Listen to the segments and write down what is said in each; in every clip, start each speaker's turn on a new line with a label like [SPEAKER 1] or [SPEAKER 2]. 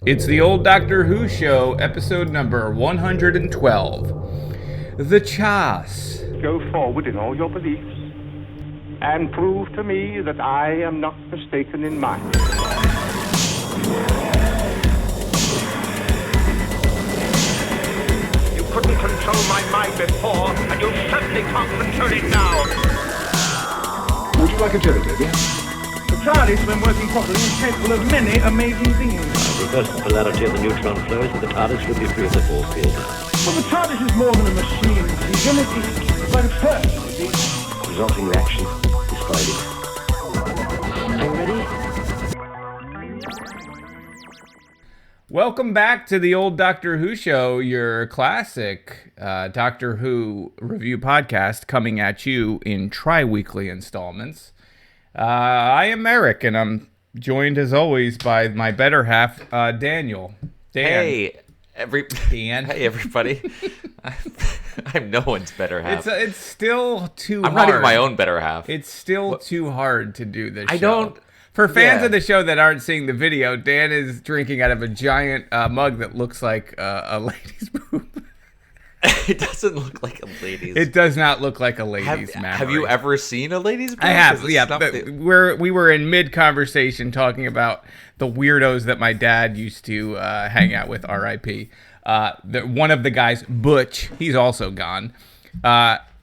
[SPEAKER 1] It's the old Doctor Who show, episode number 112. The Chas.
[SPEAKER 2] Go forward in all your beliefs and prove to me that I am not mistaken in mine. You couldn't control my mind before, and you certainly can't control it now.
[SPEAKER 3] Would you like a jelly, baby?
[SPEAKER 4] The TARDIS, when working properly, is capable of many amazing things.
[SPEAKER 5] Reverse the polarity of the neutron flows, and the TARDIS will be free of the force field.
[SPEAKER 4] Well, the TARDIS is more than a machine, Stephen. It's like a person, you see.
[SPEAKER 5] The resulting reaction is Friday. Are you ready?
[SPEAKER 1] Welcome back to the old Doctor Who show, your classic Doctor Who review podcast coming at you in tri-weekly installments. I am Eric, and I'm joined as always by my better half, Daniel. Dan.
[SPEAKER 6] Hey,
[SPEAKER 1] Dan.
[SPEAKER 6] Hey, everybody. I'm no one's better half.
[SPEAKER 1] It's still too
[SPEAKER 6] I'm
[SPEAKER 1] hard.
[SPEAKER 6] not even my own better half.
[SPEAKER 1] It's still too hard to do this show.
[SPEAKER 6] I don't...
[SPEAKER 1] For fans
[SPEAKER 6] Yeah.
[SPEAKER 1] of the show that aren't seeing the video, Dan is drinking out of a giant mug that looks like a lady's boob.
[SPEAKER 6] It doesn't look like a lady's.
[SPEAKER 1] It does not look like a lady's mammary.
[SPEAKER 6] Have you ever seen a lady's boob?
[SPEAKER 1] I have,
[SPEAKER 6] 'Cause it's
[SPEAKER 1] yeah.
[SPEAKER 6] stuff
[SPEAKER 1] But
[SPEAKER 6] that-
[SPEAKER 1] we were in mid-conversation talking about the weirdos that my dad used to hang out with, R.I.P. One of the guys, Butch, he's also gone,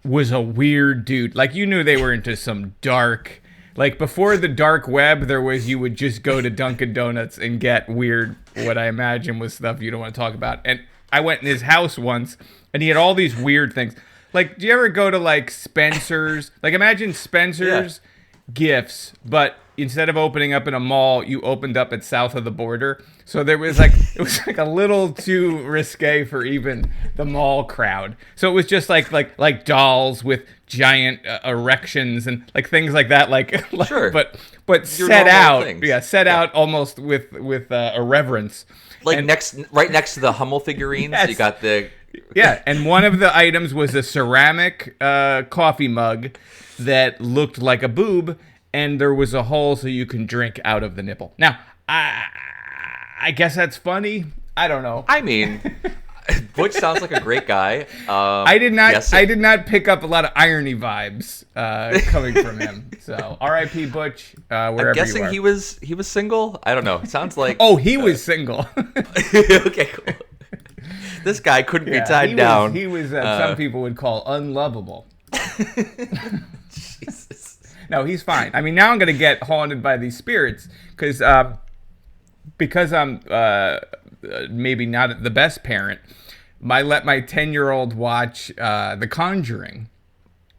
[SPEAKER 1] was a weird dude. Like, you knew they were into some dark... Like, before the dark web, you would just go to Dunkin' Donuts and get weird, what I imagine was stuff you don't want to talk about. And I went in his house once, and he had all these weird things. Like, do you ever go to, like, Spencer's? Like, imagine Spencer's gifts, but instead of opening up in a mall, you opened up at south of the border. So there was, like, it was, like, a little too risque for even the mall crowd. So it was just, like dolls with giant erections and, like, things like that. Like
[SPEAKER 6] Sure.
[SPEAKER 1] But
[SPEAKER 6] Your
[SPEAKER 1] set
[SPEAKER 6] normal
[SPEAKER 1] out.
[SPEAKER 6] things.
[SPEAKER 1] Yeah, set out almost with irreverence.
[SPEAKER 6] like
[SPEAKER 1] and-
[SPEAKER 6] right next to the Hummel figurines,
[SPEAKER 1] Yes.
[SPEAKER 6] you got the...
[SPEAKER 1] Yeah, and one of the items was a ceramic coffee mug that looked like a boob, and there was a hole so you can drink out of the nipple. Now, I guess that's funny. I don't know.
[SPEAKER 6] I mean, Butch sounds like a great guy.
[SPEAKER 1] I did not.
[SPEAKER 6] yes,
[SPEAKER 1] I did not pick up a lot of irony vibes coming from him. So, R.I.P. Butch. Wherever
[SPEAKER 6] I'm guessing
[SPEAKER 1] you are.
[SPEAKER 6] he was single. I don't know. It sounds like...
[SPEAKER 1] Oh, he was single.
[SPEAKER 6] Okay, cool. This guy couldn't be tied down.
[SPEAKER 1] He was. Some people would call unlovable.
[SPEAKER 6] Jesus.
[SPEAKER 1] No, he's fine. I mean, now I'm gonna get haunted by these spirits because I'm maybe not the best parent. I let my 10-year-old watch The Conjuring,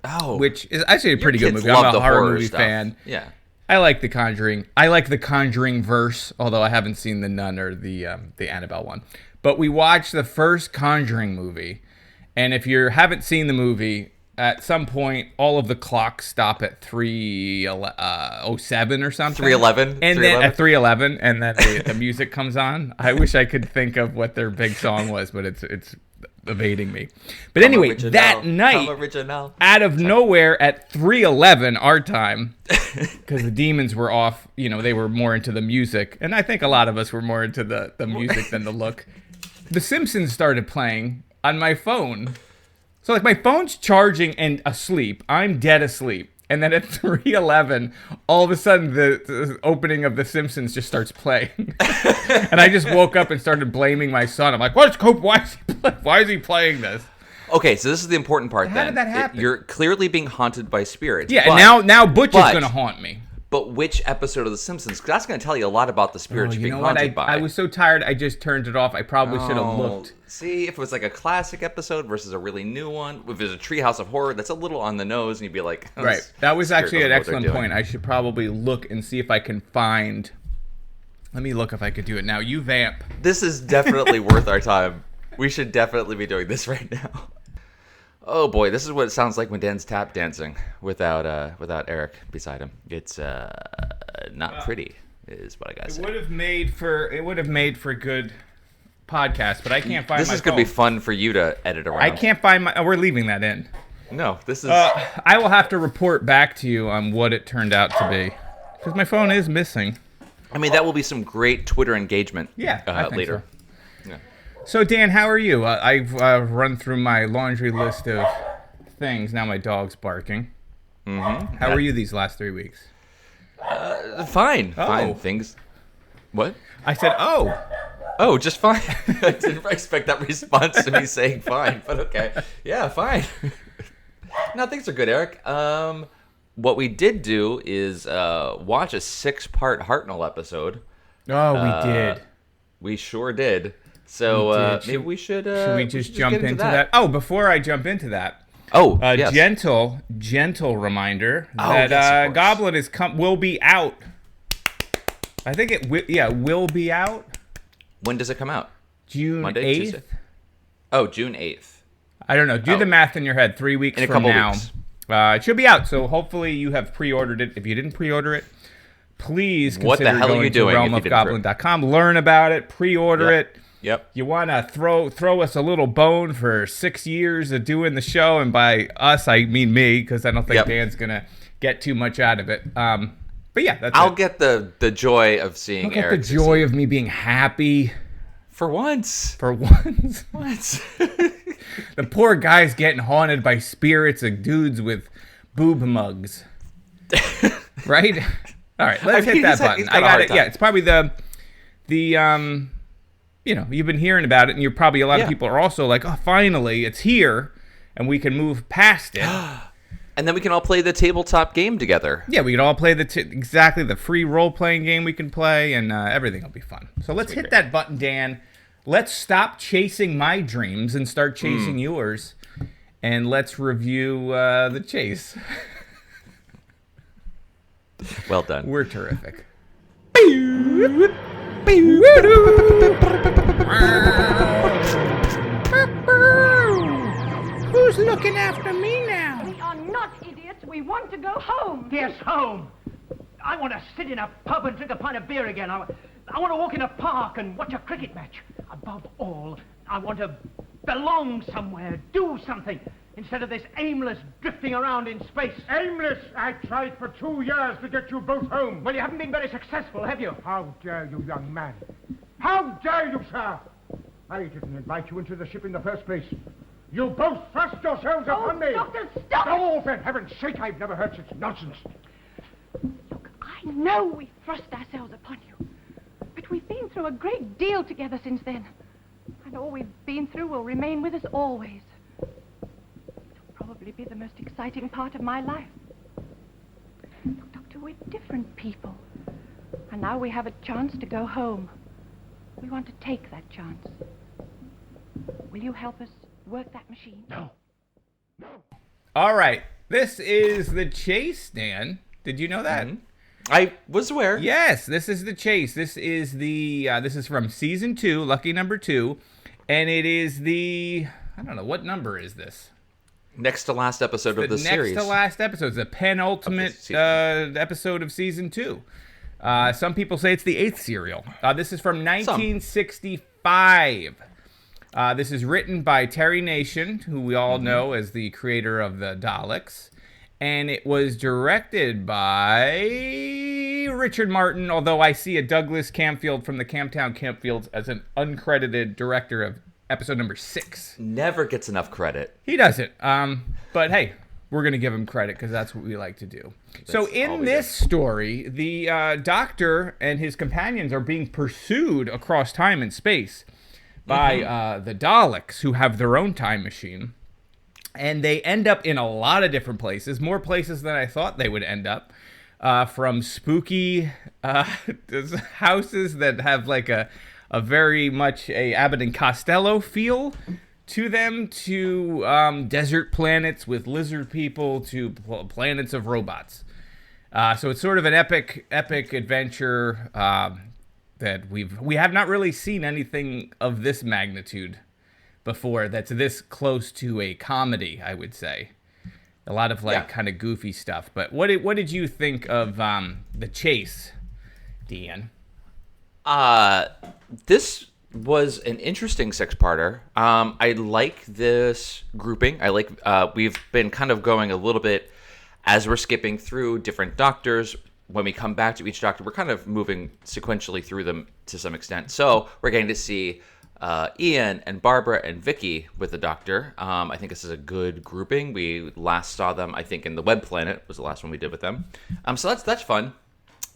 [SPEAKER 6] Oh,
[SPEAKER 1] which is actually a pretty good
[SPEAKER 6] kids
[SPEAKER 1] movie. I'm
[SPEAKER 6] love
[SPEAKER 1] a
[SPEAKER 6] the
[SPEAKER 1] horror movie
[SPEAKER 6] stuff.
[SPEAKER 1] fan.
[SPEAKER 6] Yeah.
[SPEAKER 1] I like The Conjuring. I like The Conjuring verse, although I haven't seen the Nun or the Annabelle one. But we watched the first Conjuring movie, and if you haven't seen the movie, at some point all of the clocks stop at 3:07 or something.
[SPEAKER 6] 3:11?
[SPEAKER 1] And then at 3:11, and then the music comes on. I wish I could think of what their big song was, but it's evading me. But anyway,
[SPEAKER 6] Original.
[SPEAKER 1] that night,
[SPEAKER 6] Original.
[SPEAKER 1] out of nowhere at 3:11 our time, because the demons were off, they were more into the music, and I think a lot of us were more into the music than the look. The Simpsons started playing on my phone. So, like, my phone's charging and asleep. I'm dead asleep. And then at 3:11, all of a sudden, the opening of The Simpsons just starts playing. And I just woke up and started blaming my son. I'm like, what's Cope? Why is he playing this?
[SPEAKER 6] Okay, so this is the important part.
[SPEAKER 1] How
[SPEAKER 6] then.
[SPEAKER 1] did that happen?
[SPEAKER 6] You're clearly being haunted by spirits.
[SPEAKER 1] Yeah,
[SPEAKER 6] but,
[SPEAKER 1] and now Butch is
[SPEAKER 6] but-
[SPEAKER 1] going to haunt me.
[SPEAKER 6] But which episode of The Simpsons? 'Cause that's going to tell you a lot about the spirits you're
[SPEAKER 1] You
[SPEAKER 6] being
[SPEAKER 1] know what?
[SPEAKER 6] haunted by.
[SPEAKER 1] I was so tired, I just turned it off. I probably should have looked.
[SPEAKER 6] See, if it was like a classic episode versus a really new one, if there's a Treehouse of Horror, that's a little on the nose, and you'd be like, oh,
[SPEAKER 1] Right.
[SPEAKER 6] this
[SPEAKER 1] That was
[SPEAKER 6] spirit
[SPEAKER 1] actually an
[SPEAKER 6] doesn't know what they're
[SPEAKER 1] excellent
[SPEAKER 6] doing.
[SPEAKER 1] point. I should probably look and see if I can find... Let me look if I could do it now. You vamp.
[SPEAKER 6] This is definitely worth our time. We should definitely be doing this right now. Oh boy, this is what it sounds like when Dan's tap dancing without Eric beside him. It's not pretty, is what I gotta
[SPEAKER 1] It
[SPEAKER 6] say.
[SPEAKER 1] would have made for a good podcast, but I can't find
[SPEAKER 6] This
[SPEAKER 1] my
[SPEAKER 6] is gonna be
[SPEAKER 1] phone.
[SPEAKER 6] fun for you to edit around.
[SPEAKER 1] I can't find my... we're leaving that in.
[SPEAKER 6] No, this is.
[SPEAKER 1] I will have to report back to you on what it turned out to be. Because my phone is missing.
[SPEAKER 6] I mean, that will be some great Twitter engagement.
[SPEAKER 1] Yeah, I think
[SPEAKER 6] later.
[SPEAKER 1] so.
[SPEAKER 6] Yeah.
[SPEAKER 1] So Dan, how are you? I've run through my laundry list of things. Now my dog's barking.
[SPEAKER 6] Mm-hmm.
[SPEAKER 1] How are you these last 3 weeks?
[SPEAKER 6] Fine.
[SPEAKER 1] Oh.
[SPEAKER 6] Fine. Things. What?
[SPEAKER 1] I said, oh.
[SPEAKER 6] Oh, just fine. I didn't expect that response to me saying fine, but okay. Yeah, fine. No, things are good, Eric. What we did do is watch a 6-part Hartnell episode.
[SPEAKER 1] Oh, we did.
[SPEAKER 6] We sure did. So
[SPEAKER 1] did.
[SPEAKER 6] maybe we should.
[SPEAKER 1] Should we just jump
[SPEAKER 6] get
[SPEAKER 1] into that? Oh, before I jump into that,
[SPEAKER 6] Oh, yes.
[SPEAKER 1] gentle reminder
[SPEAKER 6] Oh,
[SPEAKER 1] that
[SPEAKER 6] yes, of course.
[SPEAKER 1] Goblin will be out. I think it will be out
[SPEAKER 6] When does it come out?
[SPEAKER 1] June
[SPEAKER 6] Monday,
[SPEAKER 1] 8th.
[SPEAKER 6] Tuesday? Oh, June 8th.
[SPEAKER 1] I don't know. Do the math in your head. 3 weeks
[SPEAKER 6] In a
[SPEAKER 1] from
[SPEAKER 6] couple
[SPEAKER 1] now.
[SPEAKER 6] weeks.
[SPEAKER 1] It should be out. So hopefully you have pre-ordered it. If you didn't pre-order it, please
[SPEAKER 6] What the
[SPEAKER 1] consider
[SPEAKER 6] hell are
[SPEAKER 1] going
[SPEAKER 6] you doing
[SPEAKER 1] to
[SPEAKER 6] if you didn't
[SPEAKER 1] realmofgoblin.com. Learn about it. Pre-order
[SPEAKER 6] Yep.
[SPEAKER 1] it.
[SPEAKER 6] Yep.
[SPEAKER 1] You want to throw us a little bone for 6 years of doing the show, and by us I mean me, because I don't think
[SPEAKER 6] Yep.
[SPEAKER 1] Dan's gonna get too much out of it. But yeah, that's
[SPEAKER 6] I'll
[SPEAKER 1] it.
[SPEAKER 6] get the joy of seeing
[SPEAKER 1] Look at the
[SPEAKER 6] Eric.
[SPEAKER 1] joy of me being happy
[SPEAKER 6] For once.
[SPEAKER 1] for once.
[SPEAKER 6] Once.
[SPEAKER 1] The poor guy's getting haunted by spirits of dudes with boob mugs. Right? All right, let's
[SPEAKER 6] I mean,
[SPEAKER 1] hit that
[SPEAKER 6] he's had-
[SPEAKER 1] button.
[SPEAKER 6] he's got
[SPEAKER 1] I
[SPEAKER 6] a
[SPEAKER 1] got
[SPEAKER 6] hard
[SPEAKER 1] it.
[SPEAKER 6] time.
[SPEAKER 1] Yeah, it's probably the you've been hearing about it, and you're probably a lot of
[SPEAKER 6] Yeah.
[SPEAKER 1] people are also like, oh, finally, it's here, and we can move past it.
[SPEAKER 6] And then we can all play the tabletop game together.
[SPEAKER 1] Yeah, we could all play exactly the free role-playing game we can play, and everything will be fun. So let's hit that button, Dan. Let's stop chasing my dreams and start chasing yours, and let's review the chase.
[SPEAKER 6] Well done.
[SPEAKER 1] We're terrific. Who's looking after me now?
[SPEAKER 7] We are not idiots. We want to go home.
[SPEAKER 4] Yes, home. I want to sit in a pub and drink a pint of beer again. I want to walk in a park and watch a cricket match. Above all, I want to belong somewhere, do something, instead of this aimless drifting around in space.
[SPEAKER 2] Aimless! I tried for 2 years to get you both home.
[SPEAKER 4] Well, you haven't been very successful, have you?
[SPEAKER 2] How dare you, young man? How dare you, sir? I didn't invite you into the ship in the first place. You both thrust yourselves upon me.
[SPEAKER 7] Doctor, stop it!
[SPEAKER 2] Oh, for heaven's sake, I've never heard such nonsense.
[SPEAKER 7] Look, I know we thrust ourselves upon you, but we've been through a great deal together since then, and all we've been through will remain with us always. It'll probably be the most exciting part of my life. Look, Doctor, we're different people, and now we have a chance to go home. We want to take that chance. Will you help us work that machine?
[SPEAKER 2] No.
[SPEAKER 1] All right, this is the chase, Dan. Did you know that?
[SPEAKER 6] I was aware.
[SPEAKER 1] Yes, this is the chase. This is this is from season 2, lucky number 2, and it is I don't know, what number is this?
[SPEAKER 6] Next to last episode of the series.
[SPEAKER 1] Next to last episode. It's the penultimate
[SPEAKER 6] season.
[SPEAKER 1] episode of season 2. Some people say it's the 8th serial. This is from 1965. This is written by Terry Nation, who we all know as the creator of the Daleks. And it was directed by Richard Martin, although I see a Douglas Camfield from the Camptown Campfields as an uncredited director of episode number 6.
[SPEAKER 6] Never gets enough credit.
[SPEAKER 1] He doesn't. But hey, we're going to give him credit because that's what we like to do. So in this story, the Doctor and his companions are being pursued across time and space by the Daleks, who have their own time machine. And they end up in a lot of different places, more places than I thought they would end up. From spooky houses that have like a very much a Abbott and Costello feel to them, to desert planets with lizard people, to planets of robots. So it's sort of an epic adventure that we have not really seen anything of this magnitude before that's this close to a comedy, I would say. A lot of kind of goofy stuff. But what did you think of the chase, Dean?
[SPEAKER 6] This was an interesting 6-parter. I like this grouping. I like we've been kind of going a little bit as we're skipping through different doctors. when we come back to each Doctor, we're kind of moving sequentially through them to some extent. So we're getting to see Ian and Barbara and Vicky with the Doctor. I think this is a good grouping. We last saw them, I think, in the Web Planet was the last one we did with them. So that's fun.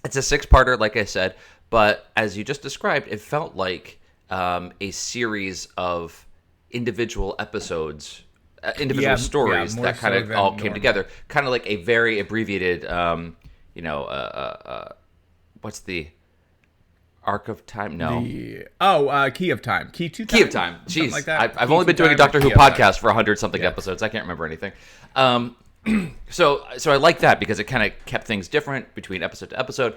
[SPEAKER 6] It's a 6-parter, like I said, but as you just described, it felt like a series of individual episodes, stories
[SPEAKER 1] more
[SPEAKER 6] that kind
[SPEAKER 1] so
[SPEAKER 6] of
[SPEAKER 1] than
[SPEAKER 6] all came
[SPEAKER 1] normal.
[SPEAKER 6] together. Kind of like a very abbreviated, what's the Arc of Time? No.
[SPEAKER 1] Key of Time. Key to Time.
[SPEAKER 6] Key of Time.
[SPEAKER 1] Something
[SPEAKER 6] Jeez.
[SPEAKER 1] like that.
[SPEAKER 6] I've
[SPEAKER 1] Key
[SPEAKER 6] only
[SPEAKER 1] to
[SPEAKER 6] been doing a
[SPEAKER 1] Time
[SPEAKER 6] Doctor
[SPEAKER 1] or
[SPEAKER 6] Who
[SPEAKER 1] Key of Time.
[SPEAKER 6] podcast for 100-something episodes. I can't remember anything. So I like that because it kind of kept things different between episode to episode.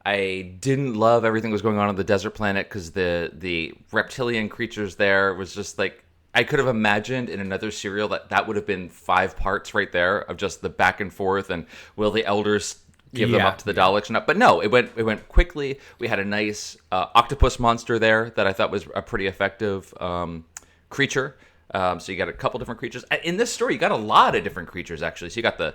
[SPEAKER 6] I didn't love everything that was going on the desert planet because the reptilian creatures there was just like, I could have imagined in another serial that would have been 5 parts right there of just the back and forth and will the elders give them up to the Daleks or not. But no, it went quickly. We had a nice octopus monster there that I thought was a pretty effective creature. So you got a couple different creatures in this story. You got a lot of different creatures actually. So you got the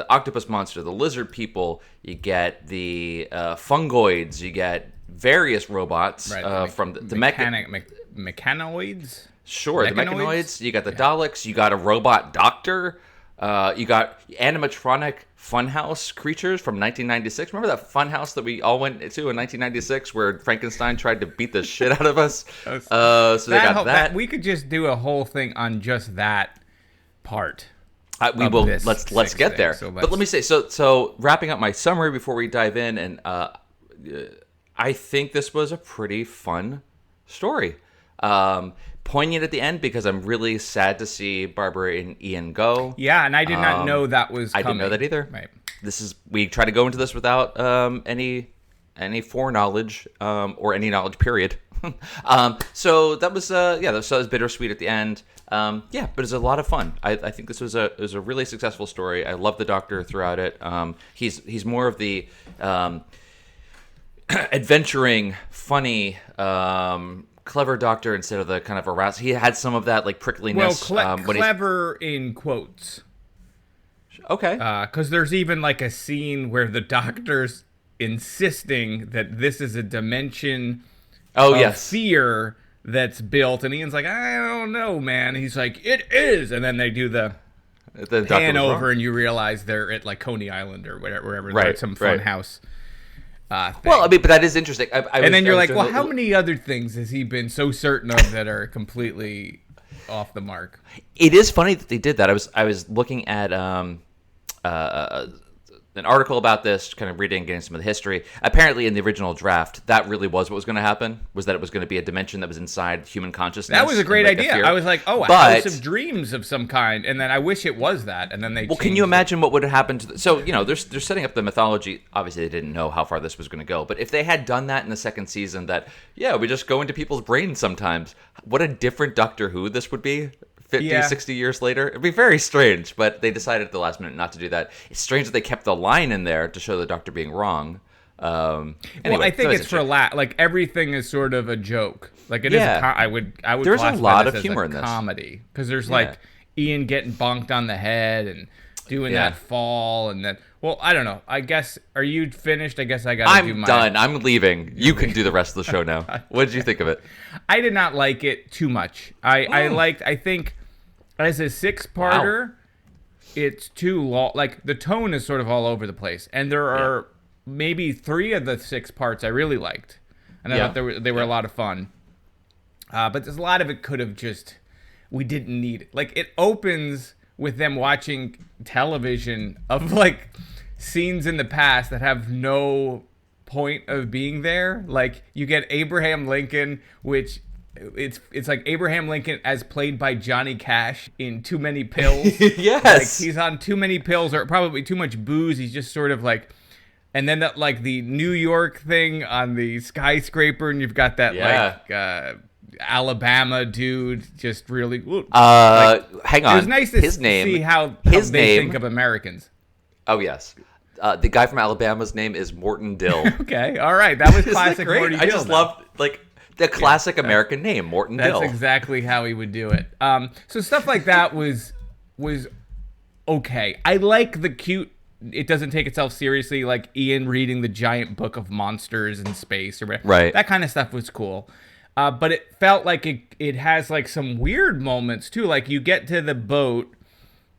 [SPEAKER 6] octopus monster, the lizard people. You get the fungoids. You get various robots from the
[SPEAKER 1] mechanoids.
[SPEAKER 6] Sure, the mechanoids. You got the Daleks. You got a robot doctor. You got animatronic funhouse creatures from 1996. Remember that funhouse that we all went to in 1996 where Frankenstein tried to beat the shit out of us? So they got that.
[SPEAKER 1] We could just do a whole thing on just that part.
[SPEAKER 6] We will. Let's get there. But let me say, so wrapping up my summary before we dive in, and I think this was a pretty fun story. Poignant at the end because I'm really sad to see Barbara and Ian go.
[SPEAKER 1] Yeah, and I did not know that was coming.
[SPEAKER 6] I didn't know that either.
[SPEAKER 1] Right.
[SPEAKER 6] We try to go into this without any foreknowledge or any knowledge, period. So that was that was bittersweet at the end. But it was a lot of fun. I think this was a really successful story. I love the Doctor throughout it. He's more of the adventuring, funny, clever Doctor instead of the kind of aroused. He had some of that like prickliness.
[SPEAKER 1] Well, clever in quotes.
[SPEAKER 6] Okay.
[SPEAKER 1] Because there's even like a scene where the Doctor's insisting that this is a dimension of fear that's built, and Ian's like, I don't know, man. He's like, it is, and then they do the pan over, and you realize they're at like Coney Island or wherever they're at some fun house.
[SPEAKER 6] Well, I mean, but that is interesting.
[SPEAKER 1] And then you're like, well, how many other things has he been so certain of that are completely off the mark?
[SPEAKER 6] It is funny that they did that. I was looking at an article about this, kind of reading, getting some of the history. Apparently, in the original draft, that really was what was going to happen, was that it was going to be a dimension that was inside human consciousness.
[SPEAKER 1] That was a great idea. I was like, a house of dreams of some kind, and then I wish it was that, and then they
[SPEAKER 6] can you imagine what would have happened to so, they're setting up the mythology. Obviously, they didn't know how far this was going to go, but if they had done that in the second season, that, we just go into people's brains sometimes, what a different Doctor Who this would be. 50, 60 years later. It'd be very strange, but they decided at the last minute not to do that. It's strange that they kept the line in there to show the Doctor being wrong. Anyway,
[SPEAKER 1] I think it's for like everything is sort of a joke. Like it is. I would.
[SPEAKER 6] There's a lot of humor in this
[SPEAKER 1] comedy because there's like Ian getting bonked on the head and doing that fall and then. Well, I don't know. I guess are you finished? I guess I got to do my.
[SPEAKER 6] I'm done. I'm leaving. You can do the rest of the show now. What did you think of it?
[SPEAKER 1] I did not like it too much. I think. As a 6-parter, it's too long. Like, the tone is sort of all over the place. And there are maybe 3 of the 6 parts I really liked. And I thought they were a lot of fun. But there's a lot of it could have just... We didn't need it. Like, it opens with them watching television of, like, scenes in the past that have no point of being there. Like, you get Abraham Lincoln, which... It's like Abraham Lincoln as played by Johnny Cash in Too Many Pills.
[SPEAKER 6] Yes.
[SPEAKER 1] Like he's on too many pills or probably too much booze. He's just sort of like, and then that like the New York thing on the skyscraper, and you've got that like Alabama dude just really.
[SPEAKER 6] Hang on.
[SPEAKER 1] It was nice to see how they think of Americans.
[SPEAKER 6] Oh yes. The guy from Alabama's name is Morton Dill.
[SPEAKER 1] Okay, all right, that was classic Morty Dill.
[SPEAKER 6] I just loved the classic American name, Morton Dill.
[SPEAKER 1] That's exactly how he would do it. So stuff like that was okay. I like the cute it doesn't take itself seriously, like Ian reading the giant book of monsters in space or whatever.
[SPEAKER 6] Right.
[SPEAKER 1] That kind of stuff was cool. But it felt like it has like some weird moments too. Like you get to the boat,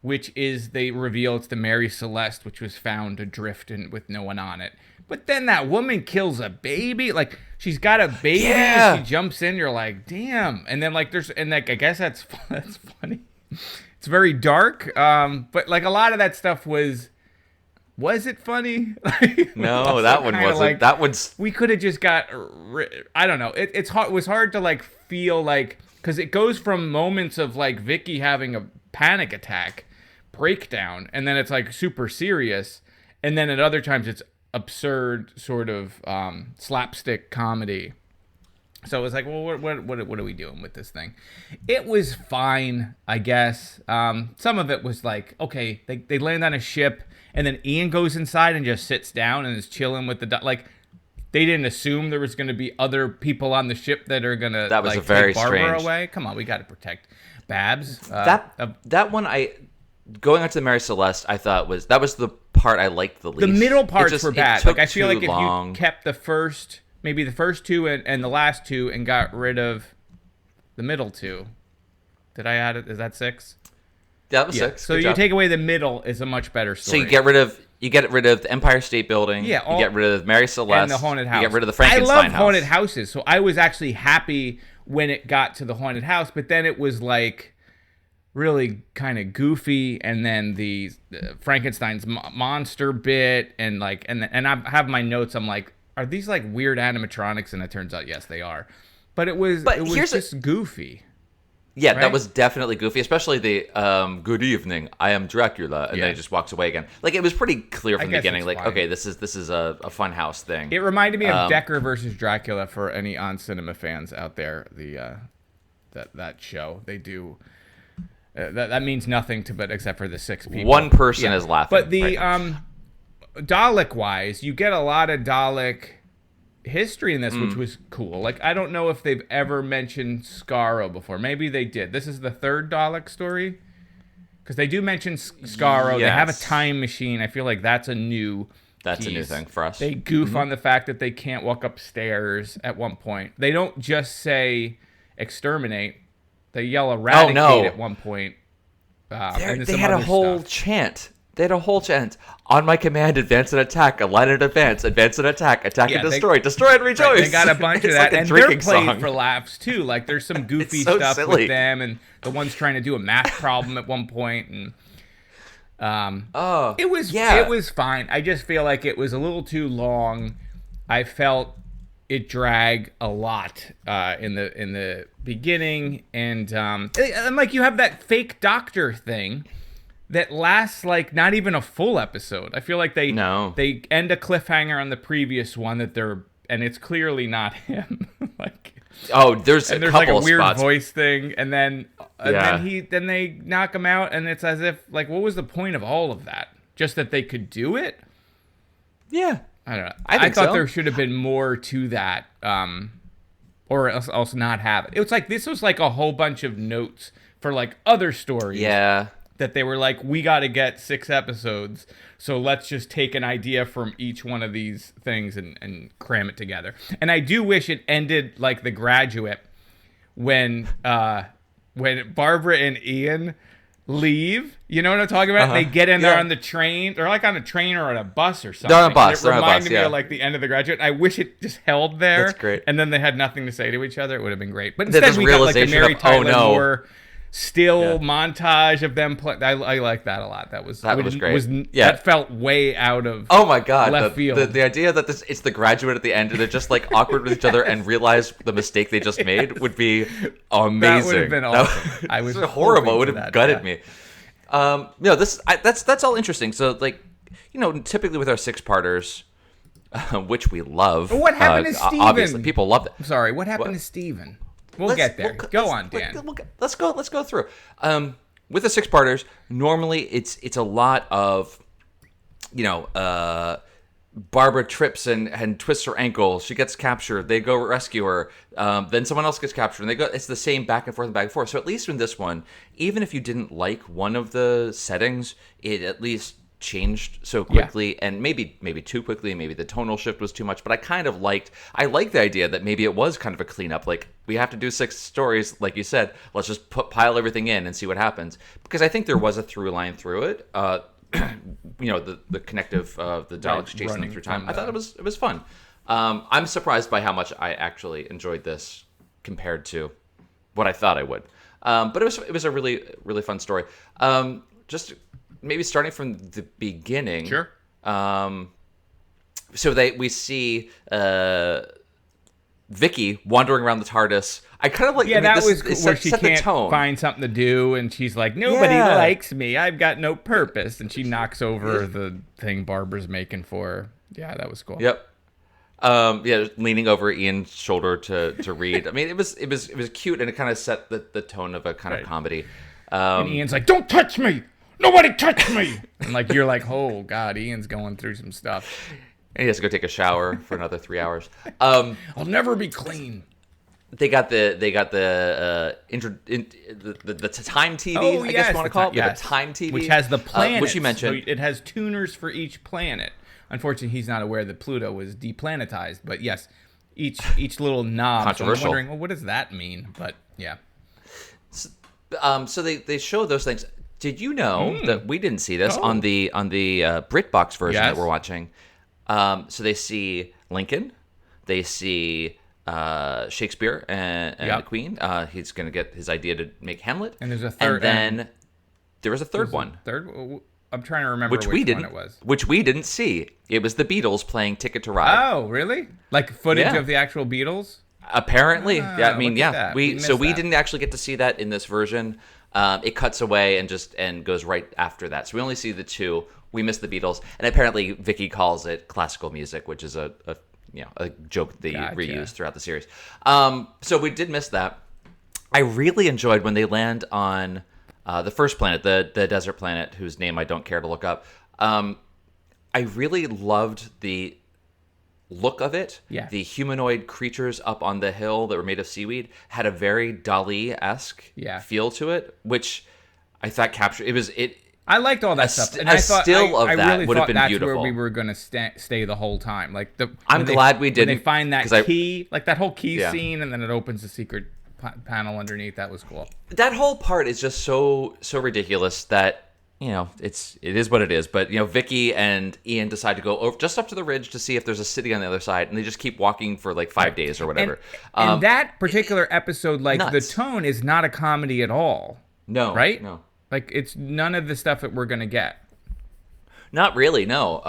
[SPEAKER 1] which is, they reveal it's the Mary Celeste, which was found adrift and with no one on it. But then that woman kills a baby. Like, she's got a baby
[SPEAKER 6] Yeah.
[SPEAKER 1] and she jumps in. You're like, damn. And then like I guess that's funny. It's very dark. But like a lot of that stuff was it funny? Like,
[SPEAKER 6] No, that one
[SPEAKER 1] kinda
[SPEAKER 6] wasn't.
[SPEAKER 1] like,
[SPEAKER 6] That one's
[SPEAKER 1] we could have just got, I don't know. It was hard to like feel like, because it goes from moments of like Vicky having a panic attack, breakdown, and then it's like super serious, and then at other times it's absurd sort of slapstick comedy. So it was like, well, what are we doing with this thing? It was fine, I guess. Some of it was like, okay, they land on a ship, and then Ian goes inside and just sits down and is chilling with the like. They didn't assume there was going to be other people on the ship that are going to
[SPEAKER 6] That was
[SPEAKER 1] like,
[SPEAKER 6] a very
[SPEAKER 1] take Barbara
[SPEAKER 6] strange.
[SPEAKER 1] away. Come on, we got to protect Babs.
[SPEAKER 6] that one going on to the Mary Celeste, I thought was the part I liked the least.
[SPEAKER 1] The middle parts
[SPEAKER 6] It just-
[SPEAKER 1] were
[SPEAKER 6] it
[SPEAKER 1] bad.
[SPEAKER 6] took
[SPEAKER 1] Like I feel
[SPEAKER 6] too
[SPEAKER 1] like if
[SPEAKER 6] long.
[SPEAKER 1] you kept the first two and the last two and got rid of the middle two, did I add it? Is that 6?
[SPEAKER 6] That was 6.
[SPEAKER 1] So
[SPEAKER 6] Good
[SPEAKER 1] you
[SPEAKER 6] job.
[SPEAKER 1] take away the middle is a much better
[SPEAKER 6] So
[SPEAKER 1] story.
[SPEAKER 6] you get rid of the Empire State Building.
[SPEAKER 1] Yeah,
[SPEAKER 6] you get rid of Mary Celeste
[SPEAKER 1] and the haunted house.
[SPEAKER 6] You get rid of the Frankenstein
[SPEAKER 1] I love
[SPEAKER 6] house.
[SPEAKER 1] haunted houses, so I was actually happy when it got to the haunted house. But then it was like really kind of goofy, and then the Frankenstein's monster bit, and like, and I have my notes. I'm like, are these like weird animatronics? And it turns out, yes, they are. But it was just goofy.
[SPEAKER 6] Yeah,
[SPEAKER 1] right?
[SPEAKER 6] that was definitely goofy, especially the "Good evening, I am Dracula," and then he just walks away again. Like it was pretty clear from the
[SPEAKER 1] guess
[SPEAKER 6] beginning.
[SPEAKER 1] it's
[SPEAKER 6] Like,
[SPEAKER 1] fine.
[SPEAKER 6] okay, this is a fun house thing.
[SPEAKER 1] It reminded me of Decker versus Dracula for any On Cinema fans out there. The that show they do. That means nothing to, but except for the 6 people.
[SPEAKER 6] One person is laughing.
[SPEAKER 1] But the
[SPEAKER 6] right
[SPEAKER 1] Dalek wise, you get a lot of Dalek history in this, which was cool. Like I don't know if they've ever mentioned Skaro before. Maybe they did. This is the 3rd Dalek story, because they do mention Skaro. They have a
[SPEAKER 6] Yes.
[SPEAKER 1] time machine. I feel like that's a new.
[SPEAKER 6] That's a new
[SPEAKER 1] piece.
[SPEAKER 6] thing for us.
[SPEAKER 1] They goof on the fact that they can't walk upstairs at one point. They don't just say exterminate. They yell eradicate at one point. And
[SPEAKER 6] They
[SPEAKER 1] some
[SPEAKER 6] had a
[SPEAKER 1] other
[SPEAKER 6] whole
[SPEAKER 1] stuff.
[SPEAKER 6] chant. They had a whole chant. On my command, advance and attack. Align and advance. Advance and attack. Attack
[SPEAKER 1] Yeah,
[SPEAKER 6] and
[SPEAKER 1] they-
[SPEAKER 6] destroy. Destroy and rejoice.
[SPEAKER 1] They got a bunch of
[SPEAKER 6] It's
[SPEAKER 1] that,
[SPEAKER 6] like a
[SPEAKER 1] and they're
[SPEAKER 6] drinking
[SPEAKER 1] played
[SPEAKER 6] song.
[SPEAKER 1] for laughs too. Like there's some goofy
[SPEAKER 6] It's so
[SPEAKER 1] stuff
[SPEAKER 6] silly.
[SPEAKER 1] with them, and the one's trying to do a math problem at one point, and it was fine. I just feel like it was a little too long. I felt it dragged a lot in the beginning, and like you have that fake doctor thing that lasts like not even a full episode. I feel like they end a cliffhanger on the previous one and it's clearly not him. Like
[SPEAKER 6] there's a
[SPEAKER 1] there's
[SPEAKER 6] couple
[SPEAKER 1] like a weird
[SPEAKER 6] spots.
[SPEAKER 1] voice thing, and then then they knock him out, and it's as if like, what was the point of all of that? Just that they could do it?
[SPEAKER 6] Yeah.
[SPEAKER 1] I don't know.
[SPEAKER 6] I think
[SPEAKER 1] thought
[SPEAKER 6] so.
[SPEAKER 1] there should have been more to that, or else not have it. It was like this was like a whole bunch of notes for like other stories.
[SPEAKER 6] Yeah.
[SPEAKER 1] That they were like, we got to get 6 episodes, so let's just take an idea from each one of these things and cram it together. And I do wish it ended like The Graduate, when Barbara and Ian leave. You know what I'm talking about? They get in there on the train. They're like on a train or on a bus or something.
[SPEAKER 6] They're on a bus.
[SPEAKER 1] It
[SPEAKER 6] They're on a bus,
[SPEAKER 1] reminded me
[SPEAKER 6] yeah.
[SPEAKER 1] of like the end of The Graduate. I wish it just held there.
[SPEAKER 6] That's great.
[SPEAKER 1] And then they had nothing to say to each other. It would have been great. But
[SPEAKER 6] There's
[SPEAKER 1] instead we got like a
[SPEAKER 6] realization
[SPEAKER 1] Mary
[SPEAKER 6] of, oh,
[SPEAKER 1] Tyler
[SPEAKER 6] no.
[SPEAKER 1] Moore still montage of them play. I like that a lot. That was
[SPEAKER 6] great.
[SPEAKER 1] That felt way out of
[SPEAKER 6] Oh my god,
[SPEAKER 1] left field.
[SPEAKER 6] The idea that it's The Graduate at the end and they're just like awkward with each other and realize the mistake they just made would be amazing.
[SPEAKER 1] That would have been awesome. I was
[SPEAKER 6] horrible. It would
[SPEAKER 1] hoping
[SPEAKER 6] have
[SPEAKER 1] for
[SPEAKER 6] gutted
[SPEAKER 1] that,
[SPEAKER 6] me. That's all interesting. So like, typically with our 6-parters, which we love.
[SPEAKER 1] But what happened to Steven?
[SPEAKER 6] Obviously, people love it.
[SPEAKER 1] I'm sorry, what happened
[SPEAKER 6] What?
[SPEAKER 1] to Steven? We'll get there. Go on, Dan.
[SPEAKER 6] Let's go through. With the 6-parters, normally it's a lot of, Barbara trips and twists her ankle. She gets captured. They go rescue her. Then someone else gets captured. And they go. It's the same back and forth and back and forth. So at least in this one, even if you didn't like one of the settings, it at least changed so quickly, and maybe too quickly. Maybe the tonal shift was too much, but I liked the idea that maybe it was kind of a cleanup. Like, we have to do 6 stories, like you said. Let's just pile everything in and see what happens. Because I think there was a through line through it. The connective of the dogs chasing them through time. I thought it was fun. I'm surprised by how much I actually enjoyed this compared to what I thought I would. But it was a really, really fun story. Just maybe starting from the beginning.
[SPEAKER 1] Sure.
[SPEAKER 6] So we see Vicky wandering around the TARDIS. I kind of like.
[SPEAKER 1] Yeah, that was cool, where she
[SPEAKER 6] set
[SPEAKER 1] can't
[SPEAKER 6] the tone.
[SPEAKER 1] find something to do, and she's like, "Nobody likes me. I've got no purpose," and she knocks over the thing Barbara's making for her. Yeah, that was cool.
[SPEAKER 6] Yep. Leaning over Ian's shoulder to read. I mean, it was cute, and it kind of set the tone of a kind of comedy.
[SPEAKER 1] And Ian's like, "Don't touch me! Nobody touch me!" And like you're like, "Oh God, Ian's going through some stuff."
[SPEAKER 6] And he has to go take a shower for another 3 hours.
[SPEAKER 1] I'll never be clean.
[SPEAKER 6] They got the time TV.
[SPEAKER 1] Oh,
[SPEAKER 6] I guess you want to call it.
[SPEAKER 1] Yes.
[SPEAKER 6] The time TV,
[SPEAKER 1] which has the planets,
[SPEAKER 6] which you mentioned.
[SPEAKER 1] So it has tuners for each planet. Unfortunately, he's not aware that Pluto was deplanetized. But yes, each little knob.
[SPEAKER 6] Controversial.
[SPEAKER 1] So I'm wondering, well, what does that mean? But yeah.
[SPEAKER 6] So they show those things. Did you know that we didn't see this on the BritBox version that we're watching? So they see Lincoln, they see Shakespeare and the Queen. He's going to get his idea to make Hamlet.
[SPEAKER 1] And there's a third.
[SPEAKER 6] And then there was a third one.
[SPEAKER 1] I'm trying to remember which one it was.
[SPEAKER 6] Which we didn't see. It was the Beatles playing Ticket to Ride.
[SPEAKER 1] Oh, really? Like footage of the actual Beatles?
[SPEAKER 6] Apparently. We
[SPEAKER 1] that.
[SPEAKER 6] didn't actually get to see that in this version. It cuts away and goes right after that. So we only see the two. We missed the Beatles, and apparently Vicky calls it classical music, which is a joke they reuse throughout the series. So we did miss that. I really enjoyed when they land on the first planet, the desert planet, whose name I don't care to look up. I really loved the look of it.
[SPEAKER 1] Yeah.
[SPEAKER 6] The humanoid creatures up on the hill that were made of seaweed had a very Dali-esque feel to it, which I thought captured it.
[SPEAKER 1] I liked all that stuff, and I thought I really thought that's beautiful. Where we were going to stay the whole time. Like
[SPEAKER 6] I'm glad we didn't.
[SPEAKER 1] When they find that key, like that whole key scene, and then it opens the secret panel underneath. That was cool.
[SPEAKER 6] That whole part is just so ridiculous that it is what it is. But Vicky and Ian decide to go over just up to the ridge to see if there's a city on the other side, and they just keep walking for like 5 days or whatever.
[SPEAKER 1] And that particular episode, like
[SPEAKER 6] nuts.
[SPEAKER 1] the tone is not a comedy at all.
[SPEAKER 6] No,
[SPEAKER 1] right?
[SPEAKER 6] No.
[SPEAKER 1] Like, it's none of the stuff that we're going to get.
[SPEAKER 6] Not really, no.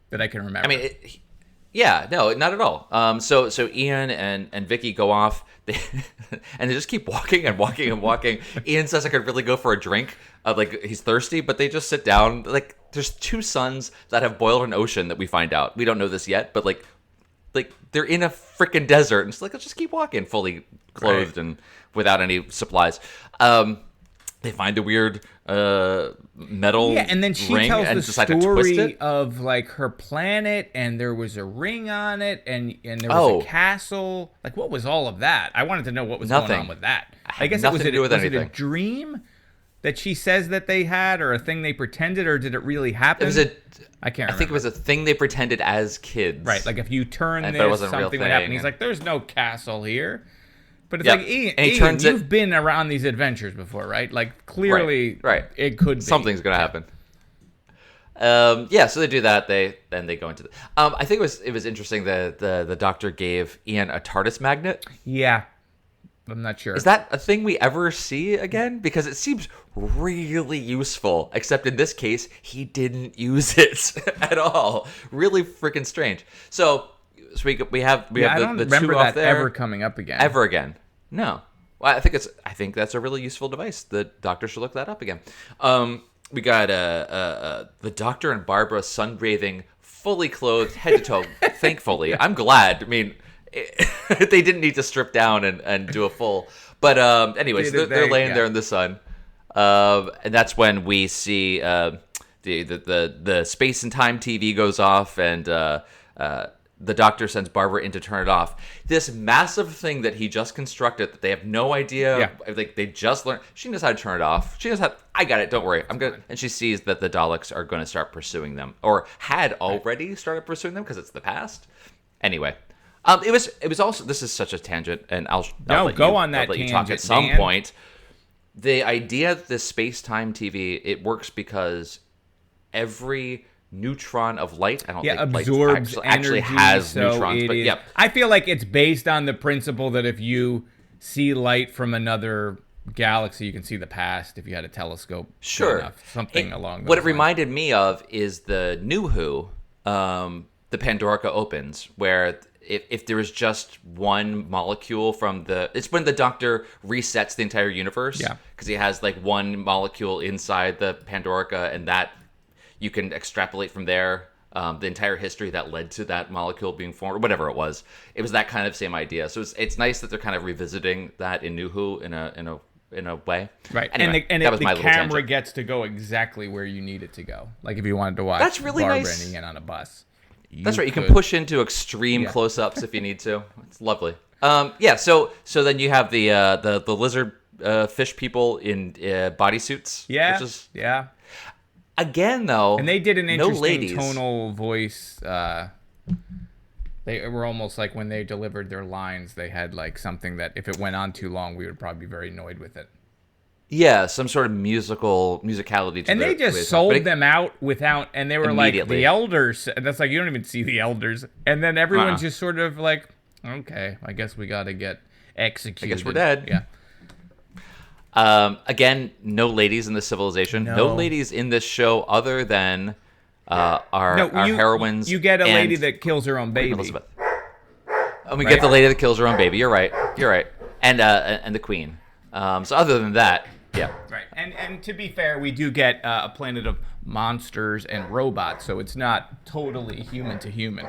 [SPEAKER 1] That I can remember.
[SPEAKER 6] I mean, no, not at all. So Ian and Vicky go off, and they just keep walking and walking and walking. Ian says I could really go for a drink. Like, he's thirsty, but they just sit down. Like, there's 2 suns that have boiled an ocean that we find out. We don't know this yet, but, like they're in a freaking desert. And it's like, let's just keep walking, fully clothed and without any supplies. They find a weird metal
[SPEAKER 1] and then she
[SPEAKER 6] ring
[SPEAKER 1] tells
[SPEAKER 6] and
[SPEAKER 1] the
[SPEAKER 6] decide to twist
[SPEAKER 1] story
[SPEAKER 6] it.
[SPEAKER 1] of like her planet, and there was a ring on it, and there was a castle. Like, what was all of that? I wanted to know what was going on with that. I guess
[SPEAKER 6] nothing to do with
[SPEAKER 1] was
[SPEAKER 6] anything.
[SPEAKER 1] it a dream that she says that they had, or a thing they pretended, or did it really happen? I can't remember.
[SPEAKER 6] I think it was a thing they pretended as kids.
[SPEAKER 1] Right, like if you turn this, something would happen. He's like, there's no castle here. But it's like, Ian, you've been around these adventures before, right? Like, clearly, it could be.
[SPEAKER 6] Something's going to happen. So they do that. Then they go into the... I think it was interesting that the doctor gave Ian a TARDIS magnet.
[SPEAKER 1] Yeah. I'm not sure.
[SPEAKER 6] Is that a thing we ever see again? Because it seems really useful, except in this case, he didn't use it at all. Really freaking strange. So we have the two off there.
[SPEAKER 1] Ever coming up again.
[SPEAKER 6] Ever again. No. Well, I think that's a really useful device. The doctor should look that up again. We got the doctor and Barbara sunbathing, fully clothed, head to toe. Thankfully. I'm glad. I mean, they didn't need to strip down and do a full. But anyways, they're laying there in the sun. And that's when we see the space and time TV goes off, and the doctor sends Barbara in to turn it off. This massive thing that he just constructed that they have no idea.
[SPEAKER 1] Yeah.
[SPEAKER 6] Like they just learned. She knows how to turn it off. She knows how. I got it. Don't worry. I'm good. And she sees that the Daleks are going to start pursuing them, or had already started pursuing them because it's the past. Anyway, it was also. This is such a tangent, and I'll let
[SPEAKER 1] go
[SPEAKER 6] you,
[SPEAKER 1] on that
[SPEAKER 6] I'll let you talk
[SPEAKER 1] tangent,
[SPEAKER 6] at some
[SPEAKER 1] Dan.
[SPEAKER 6] point. The idea that this space-time TV, it works because every neutron of light, I don't think light
[SPEAKER 1] absorbs
[SPEAKER 6] actually
[SPEAKER 1] energy,
[SPEAKER 6] has
[SPEAKER 1] so
[SPEAKER 6] neutrons,
[SPEAKER 1] it
[SPEAKER 6] but
[SPEAKER 1] is-
[SPEAKER 6] yeah.
[SPEAKER 1] I feel like it's based on the principle that if you see light from another galaxy, you can see the past if you had a telescope. good
[SPEAKER 6] Sure.
[SPEAKER 1] enough. Something along those
[SPEAKER 6] What it
[SPEAKER 1] lines.
[SPEAKER 6] reminded me of is the New Who, the Pandorica opens, where if there is just one molecule from the... It's when the Doctor resets the entire universe.
[SPEAKER 1] Yeah.
[SPEAKER 6] Because he has like one molecule inside the Pandorica, and that you can extrapolate from there the entire history that led to that molecule being formed, or whatever it was. It was that kind of same idea. So it's nice that they're kind of revisiting that in New Who in a way.
[SPEAKER 1] Right.
[SPEAKER 6] Anyway,
[SPEAKER 1] and
[SPEAKER 6] that was my
[SPEAKER 1] the
[SPEAKER 6] little
[SPEAKER 1] camera
[SPEAKER 6] tangent.
[SPEAKER 1] gets to go exactly where you need it to go. Like if you wanted to watch
[SPEAKER 6] That's really
[SPEAKER 1] Barbara
[SPEAKER 6] nice.
[SPEAKER 1] and Ian on a bus.
[SPEAKER 6] That's right. You can
[SPEAKER 1] could.
[SPEAKER 6] push into extreme
[SPEAKER 1] Yeah.
[SPEAKER 6] close-ups if you need to. It's lovely. Yeah. So then you have the lizard fish people in bodysuits.
[SPEAKER 1] Yeah.
[SPEAKER 6] Which is,
[SPEAKER 1] yeah.
[SPEAKER 6] again, though.
[SPEAKER 1] And they did an
[SPEAKER 6] no
[SPEAKER 1] interesting
[SPEAKER 6] ladies.
[SPEAKER 1] tonal voice. They were almost like when they delivered their lines, they had like something that if it went on too long, we would probably be very annoyed with it.
[SPEAKER 6] Yeah, some sort of musicality to
[SPEAKER 1] And
[SPEAKER 6] the
[SPEAKER 1] they
[SPEAKER 6] way
[SPEAKER 1] just
[SPEAKER 6] talk.
[SPEAKER 1] sold
[SPEAKER 6] But it-
[SPEAKER 1] them out without, and they were like,
[SPEAKER 6] Immediately.
[SPEAKER 1] the elders. And that's like, you don't even see the elders. And then everyone's
[SPEAKER 6] Uh-uh.
[SPEAKER 1] just sort of like, okay, I guess we got to get executed.
[SPEAKER 6] I guess we're dead.
[SPEAKER 1] Yeah.
[SPEAKER 6] Again, no ladies in this civilization. No
[SPEAKER 1] No.
[SPEAKER 6] ladies in this show other than our
[SPEAKER 1] No,
[SPEAKER 6] heroines.
[SPEAKER 1] You get a
[SPEAKER 6] and
[SPEAKER 1] lady that kills her own baby.
[SPEAKER 6] Elizabeth. And we
[SPEAKER 1] Right.
[SPEAKER 6] get the lady that kills her own baby. You're right. And the queen. So other than that, yeah.
[SPEAKER 1] Right. And to be fair, we do get a planet of monsters and robots, so it's not totally human to human.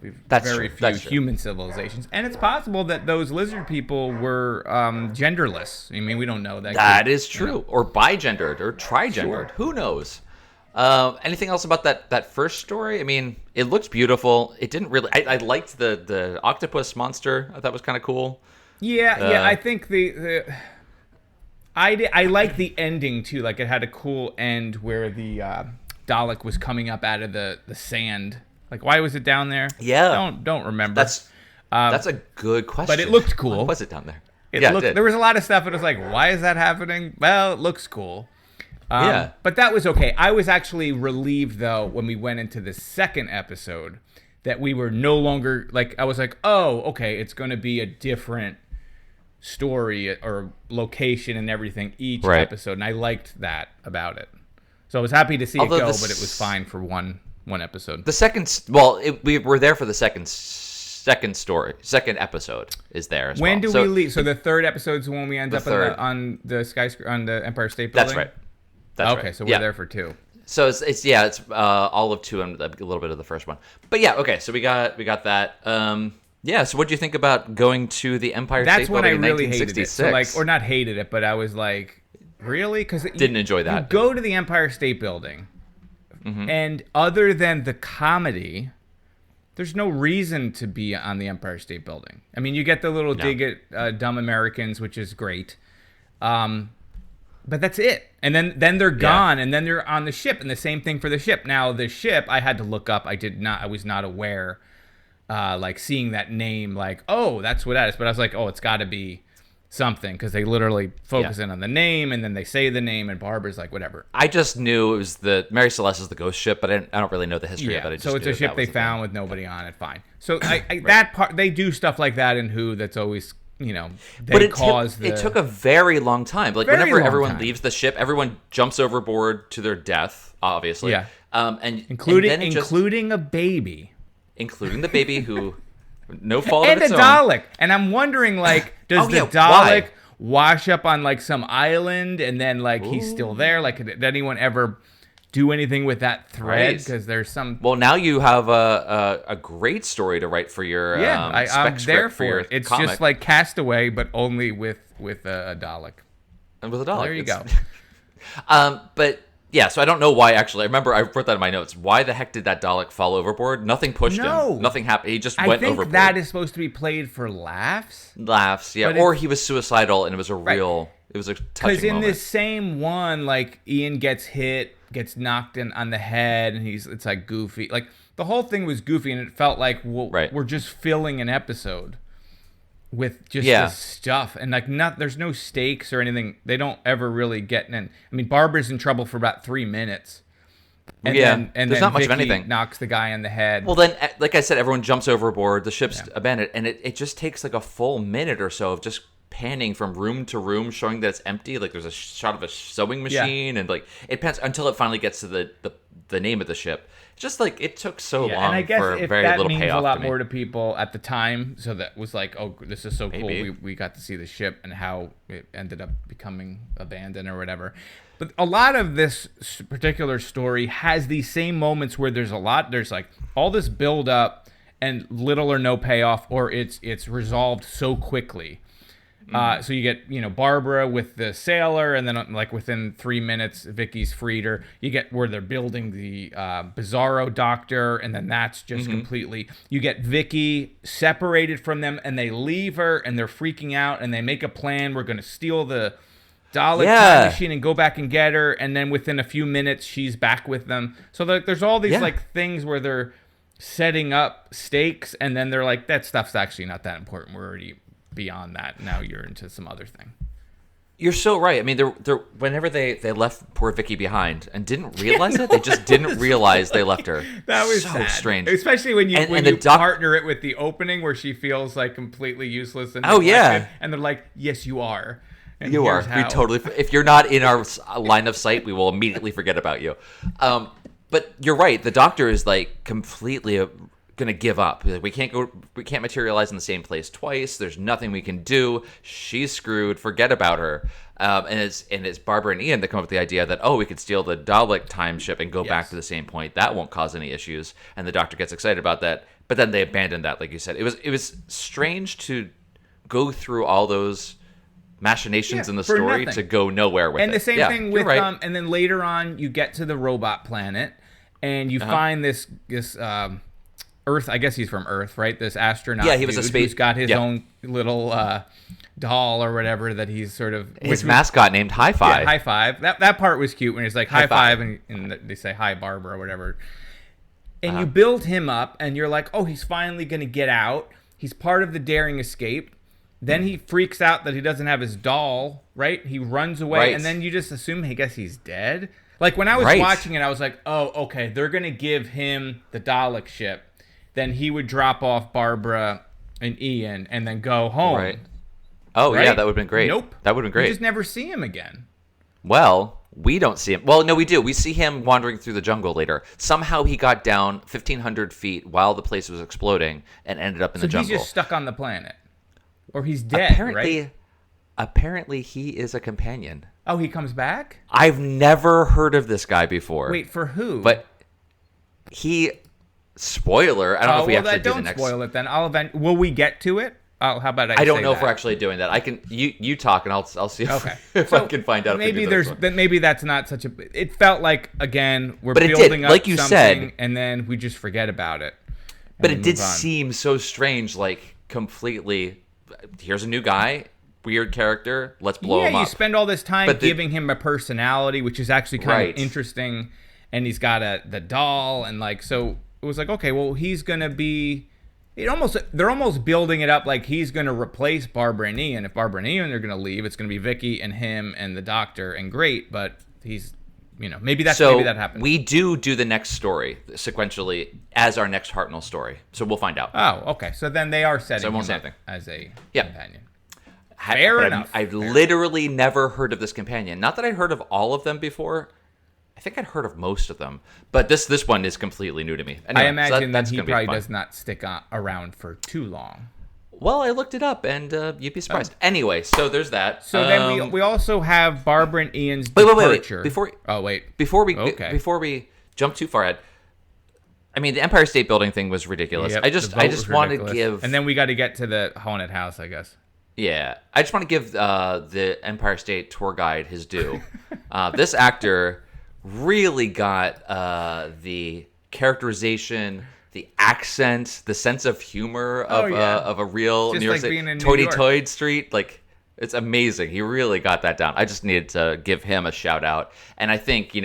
[SPEAKER 1] We've
[SPEAKER 6] That's
[SPEAKER 1] very
[SPEAKER 6] true.
[SPEAKER 1] few
[SPEAKER 6] That's true.
[SPEAKER 1] human civilizations, and it's possible that those lizard people were genderless. I mean, we don't know that.
[SPEAKER 6] That is true. Or bigendered or trigendered.
[SPEAKER 1] Sure.
[SPEAKER 6] Who knows? Anything else about that first story? I mean, it looked beautiful. It didn't really... I liked the octopus monster. I thought was kind of cool.
[SPEAKER 1] Yeah. I think I like the ending too. Like it had a cool end where the Dalek was coming up out of the sand. Like why was it down there?
[SPEAKER 6] Yeah.
[SPEAKER 1] Don't remember.
[SPEAKER 6] That's a good question.
[SPEAKER 1] but it looked cool.
[SPEAKER 6] Why was it down there?
[SPEAKER 1] It
[SPEAKER 6] yeah,
[SPEAKER 1] looked,
[SPEAKER 6] it did.
[SPEAKER 1] there was a lot of stuff and it was like, why is that happening? Well, it looks cool.
[SPEAKER 6] Yeah.
[SPEAKER 1] But that was okay. I was actually relieved though when we went into the second episode that we were no longer like I was like, oh, okay, it's going to be a different story or location and everything each
[SPEAKER 6] Right.
[SPEAKER 1] episode, and I liked that about it. So I was happy to see
[SPEAKER 6] Although
[SPEAKER 1] it go,
[SPEAKER 6] the
[SPEAKER 1] but it was fine for one episode.
[SPEAKER 6] The second... Well, we were there for the second story. Second episode is there as
[SPEAKER 1] When
[SPEAKER 6] well.
[SPEAKER 1] do
[SPEAKER 6] So
[SPEAKER 1] we leave? So the third episode's when we end
[SPEAKER 6] The
[SPEAKER 1] up
[SPEAKER 6] third.
[SPEAKER 1] on the skyscraper on the Empire State Building.
[SPEAKER 6] That's right. That's
[SPEAKER 1] okay,
[SPEAKER 6] right.
[SPEAKER 1] so we're
[SPEAKER 6] Yeah.
[SPEAKER 1] there for two.
[SPEAKER 6] So it's all of two and a little bit of the first one. But yeah, okay. So we got that. Yeah. So what do you think about going to the Empire
[SPEAKER 1] That's
[SPEAKER 6] State
[SPEAKER 1] when I
[SPEAKER 6] Building in
[SPEAKER 1] really hated it.
[SPEAKER 6] 1966?
[SPEAKER 1] So like, or not hated it, but I was like, really? Because
[SPEAKER 6] Didn't enjoy that.
[SPEAKER 1] You go to the Empire State Building,
[SPEAKER 6] Mm-hmm.
[SPEAKER 1] and other than the comedy, there's no reason to be on the Empire State Building. I mean, you get the little dig at dumb Americans, which is great. But that's it. And then they're gone, and then they're on the ship, and the same thing for the ship. Now, the ship, I had to look up. I was not aware, like, seeing that name, like, oh, that's what that is. But I was like, oh, it's got to be something, because they literally focus in on the name, and then they say the name, and Barbara's like, whatever.
[SPEAKER 6] I just knew it was Mary Celeste is the ghost ship, but I don't really know the history of it. I just
[SPEAKER 1] so it's
[SPEAKER 6] knew
[SPEAKER 1] a ship
[SPEAKER 6] that
[SPEAKER 1] they
[SPEAKER 6] was the thing.
[SPEAKER 1] found with nobody on it. Fine. So that part, they do stuff like that in Who that's always, they
[SPEAKER 6] But
[SPEAKER 1] it
[SPEAKER 6] took a very long time. Like
[SPEAKER 1] Very
[SPEAKER 6] whenever
[SPEAKER 1] long
[SPEAKER 6] everyone
[SPEAKER 1] time.
[SPEAKER 6] leaves the ship, everyone jumps overboard to their death, obviously.
[SPEAKER 1] Yeah.
[SPEAKER 6] And
[SPEAKER 1] including
[SPEAKER 6] and then it just-
[SPEAKER 1] including a baby.
[SPEAKER 6] including the baby who, no fault
[SPEAKER 1] And
[SPEAKER 6] of its
[SPEAKER 1] a
[SPEAKER 6] own.
[SPEAKER 1] Dalek. And I'm wondering, like, does
[SPEAKER 6] Oh,
[SPEAKER 1] the
[SPEAKER 6] yeah,
[SPEAKER 1] Dalek
[SPEAKER 6] why?
[SPEAKER 1] wash up on, like, some island and then, like, he's still there? Like, did anyone ever do anything with that thread?
[SPEAKER 6] Right.
[SPEAKER 1] Because there's some...
[SPEAKER 6] Well, now you have a great story to write for your
[SPEAKER 1] I'm
[SPEAKER 6] spec
[SPEAKER 1] there
[SPEAKER 6] script for your
[SPEAKER 1] it. It's
[SPEAKER 6] comic.
[SPEAKER 1] just like Castaway, but only with a Dalek.
[SPEAKER 6] And with a Dalek.
[SPEAKER 1] There you go.
[SPEAKER 6] But Yeah, so I don't know why, actually. I remember I wrote that in my notes. Why the heck did that Dalek fall overboard? Nothing pushed him. Nothing happened. He just
[SPEAKER 1] I
[SPEAKER 6] went
[SPEAKER 1] think
[SPEAKER 6] overboard.
[SPEAKER 1] that is supposed to be played for laughs.
[SPEAKER 6] Laughs, yeah.
[SPEAKER 1] But
[SPEAKER 6] Or
[SPEAKER 1] it's-
[SPEAKER 6] he was suicidal and it was a real... It was a touching
[SPEAKER 1] Because in
[SPEAKER 6] moment.
[SPEAKER 1] this same one, like, Ian gets hit, gets knocked in on the head, and it's like goofy. Like, the whole thing was goofy, and it felt like we're just filling an episode with just this stuff. And, like, there's no stakes or anything. They don't ever really get in. I mean, Barbara's in trouble for about 3 minutes. And then
[SPEAKER 6] there's not much of
[SPEAKER 1] Vicky
[SPEAKER 6] anything.
[SPEAKER 1] knocks the guy on the head.
[SPEAKER 6] Well, then, like I said, everyone jumps overboard. The ship's abandoned. And it just takes, like, a full minute or so of just panning from room to room, showing that it's empty. Like, there's a shot of a sewing machine. And, like, it pans until it finally gets to the name of the ship. Just, like, it took so long
[SPEAKER 1] and I guess
[SPEAKER 6] for
[SPEAKER 1] if
[SPEAKER 6] very
[SPEAKER 1] that
[SPEAKER 6] little
[SPEAKER 1] means
[SPEAKER 6] payoff
[SPEAKER 1] a lot
[SPEAKER 6] to me.
[SPEAKER 1] more to people at the time, so that was like, oh, this is so
[SPEAKER 6] Maybe.
[SPEAKER 1] cool. We got to see the ship and how it ended up becoming abandoned or whatever. But a lot of this particular story has these same moments where there's like all this build up and little or no payoff, or it's resolved so quickly. So you get, Barbara with the sailor, and then like within 3 minutes, Vicky's freed her. You get where they're building the Bizarro doctor, and then that's just completely. You get Vicky separated from them, and they leave her, and they're freaking out, and they make a plan. We're going to steal the Dalek time machine and go back and get her, and then within a few minutes, she's back with them. So there's all these like things where they're setting up stakes, and then they're like, that stuff's actually not that important. We're already beyond that. Now you're into some other thing.
[SPEAKER 6] You're so right. I mean, they're whenever they left poor Vicky behind and didn't realize it, they just didn't realize they left her.
[SPEAKER 1] That was
[SPEAKER 6] so
[SPEAKER 1] sad.
[SPEAKER 6] strange.
[SPEAKER 1] Especially when you
[SPEAKER 6] And the
[SPEAKER 1] partner it with the opening where she feels like completely useless and
[SPEAKER 6] Oh, yeah.
[SPEAKER 1] neglected, and they're like, yes, you are. And
[SPEAKER 6] You are.
[SPEAKER 1] here's
[SPEAKER 6] We
[SPEAKER 1] how.
[SPEAKER 6] totally. If you're not in our line of sight, we will immediately forget about you. But you're right. The doctor is like completely going to give up. Like, we can't materialize in the same place twice. There's nothing we can do. She's screwed. Forget about her. And it's Barbara and Ian that come up with the idea that, we could steal the Dalek time ship and go back to the same point. That won't cause any issues. And the doctor gets excited about that. But then they abandoned that, like you said. It was strange to go through all those machinations in the
[SPEAKER 1] for
[SPEAKER 6] story
[SPEAKER 1] nothing.
[SPEAKER 6] to go nowhere with it.
[SPEAKER 1] And the same thing
[SPEAKER 6] you're
[SPEAKER 1] with
[SPEAKER 6] right.
[SPEAKER 1] and then later on you get to the robot planet and you find this Earth. I guess he's from Earth, right? This astronaut.
[SPEAKER 6] Yeah, he was a
[SPEAKER 1] dude
[SPEAKER 6] space-
[SPEAKER 1] who's got his
[SPEAKER 6] yeah.
[SPEAKER 1] own little doll or whatever that he's sort of
[SPEAKER 6] His mascot named High Five.
[SPEAKER 1] Yeah, high five. That part was cute when he's like high five and they say hi Barbara or whatever. And you build him up and you're like, oh, he's finally going to get out. He's part of the daring escape. Then he freaks out that he doesn't have his doll, right? He runs away
[SPEAKER 6] Right.
[SPEAKER 1] and then you just assume, I guess he's dead. Like when I was
[SPEAKER 6] Right.
[SPEAKER 1] watching it, I was like, oh, okay, they're going to give him the Dalek ship. Then he would drop off Barbara and Ian and then go home.
[SPEAKER 6] Right. Oh,
[SPEAKER 1] Right?
[SPEAKER 6] yeah, that would have been great.
[SPEAKER 1] Nope.
[SPEAKER 6] That would have been
[SPEAKER 1] You
[SPEAKER 6] great.
[SPEAKER 1] just never see him again.
[SPEAKER 6] Well, we don't see him. Well, no, we do. We see him wandering through the jungle later. Somehow he got down 1,500 feet while the place was exploding and ended up in the
[SPEAKER 1] So
[SPEAKER 6] jungle.
[SPEAKER 1] he's just stuck on the planet. Or he's dead, right?
[SPEAKER 6] Apparently, he is a companion.
[SPEAKER 1] Oh, he comes back?
[SPEAKER 6] I've never heard of this guy before.
[SPEAKER 1] Wait, for who?
[SPEAKER 6] But he... Spoiler. I don't know if we actually do the
[SPEAKER 1] don't
[SPEAKER 6] next...
[SPEAKER 1] spoil it then. Will we get to it? Oh, how about I
[SPEAKER 6] I don't
[SPEAKER 1] say
[SPEAKER 6] know if
[SPEAKER 1] that?
[SPEAKER 6] we're actually doing that. I can... You talk and I'll see if,
[SPEAKER 1] Okay.
[SPEAKER 6] if
[SPEAKER 1] So
[SPEAKER 6] I can find out if we
[SPEAKER 1] maybe
[SPEAKER 6] do
[SPEAKER 1] there's
[SPEAKER 6] this one.
[SPEAKER 1] maybe that's not such a. It felt like again we're
[SPEAKER 6] But it did,
[SPEAKER 1] building up
[SPEAKER 6] like you
[SPEAKER 1] something
[SPEAKER 6] said.
[SPEAKER 1] and then we just forget about it.
[SPEAKER 6] But
[SPEAKER 1] and
[SPEAKER 6] it did
[SPEAKER 1] move on.
[SPEAKER 6] seem so strange, like completely. Here's a new guy, weird character. Let's blow him
[SPEAKER 1] Yeah, you
[SPEAKER 6] up.
[SPEAKER 1] spend all this time
[SPEAKER 6] But the-
[SPEAKER 1] giving him a personality, which is actually kind
[SPEAKER 6] Right.
[SPEAKER 1] of interesting, and he's got the doll, and like so it was like okay, well he's gonna be. They're almost building it up like he's gonna replace Barbara and Ian. If Barbara and Ian are gonna leave, it's gonna be Vicky and him and the doctor, and great. But he's, maybe that happens.
[SPEAKER 6] we do the next story sequentially as our next Hartnell story. So we'll find out.
[SPEAKER 1] Oh, okay. So then they are setting
[SPEAKER 6] So I won't
[SPEAKER 1] him
[SPEAKER 6] say
[SPEAKER 1] up
[SPEAKER 6] anything.
[SPEAKER 1] as a
[SPEAKER 6] Yeah.
[SPEAKER 1] companion.
[SPEAKER 6] Fair
[SPEAKER 1] Fair enough.
[SPEAKER 6] I've literally never heard of this companion. Not that I'd heard of all of them before. I think I'd heard of most of them, but this one is completely new to me. Anyway,
[SPEAKER 1] I
[SPEAKER 6] so
[SPEAKER 1] imagine that
[SPEAKER 6] that's
[SPEAKER 1] he
[SPEAKER 6] gonna be
[SPEAKER 1] probably
[SPEAKER 6] fun.
[SPEAKER 1] does not stick around for too long.
[SPEAKER 6] Well, I looked it up, and you'd be surprised. Anyway, so there's that.
[SPEAKER 1] So then we also have Barbara and Ian's
[SPEAKER 6] Wait.
[SPEAKER 1] departure.
[SPEAKER 6] Before
[SPEAKER 1] Okay.
[SPEAKER 6] before we jump too far ahead, I mean the Empire State Building thing was ridiculous.
[SPEAKER 1] Yep,
[SPEAKER 6] I
[SPEAKER 1] the
[SPEAKER 6] just
[SPEAKER 1] vote was
[SPEAKER 6] want to
[SPEAKER 1] ridiculous.
[SPEAKER 6] give
[SPEAKER 1] and then we got to get to the haunted house, I guess.
[SPEAKER 6] Yeah, I just want to give the Empire State tour guide his due. This actor really got the characterization, the accent, the sense of humor of a real
[SPEAKER 1] Just
[SPEAKER 6] New York
[SPEAKER 1] like
[SPEAKER 6] City.
[SPEAKER 1] being in New
[SPEAKER 6] Toady
[SPEAKER 1] York.
[SPEAKER 6] Toad Street, like it's amazing. He really got that down. I just needed to give him a shout out, and I think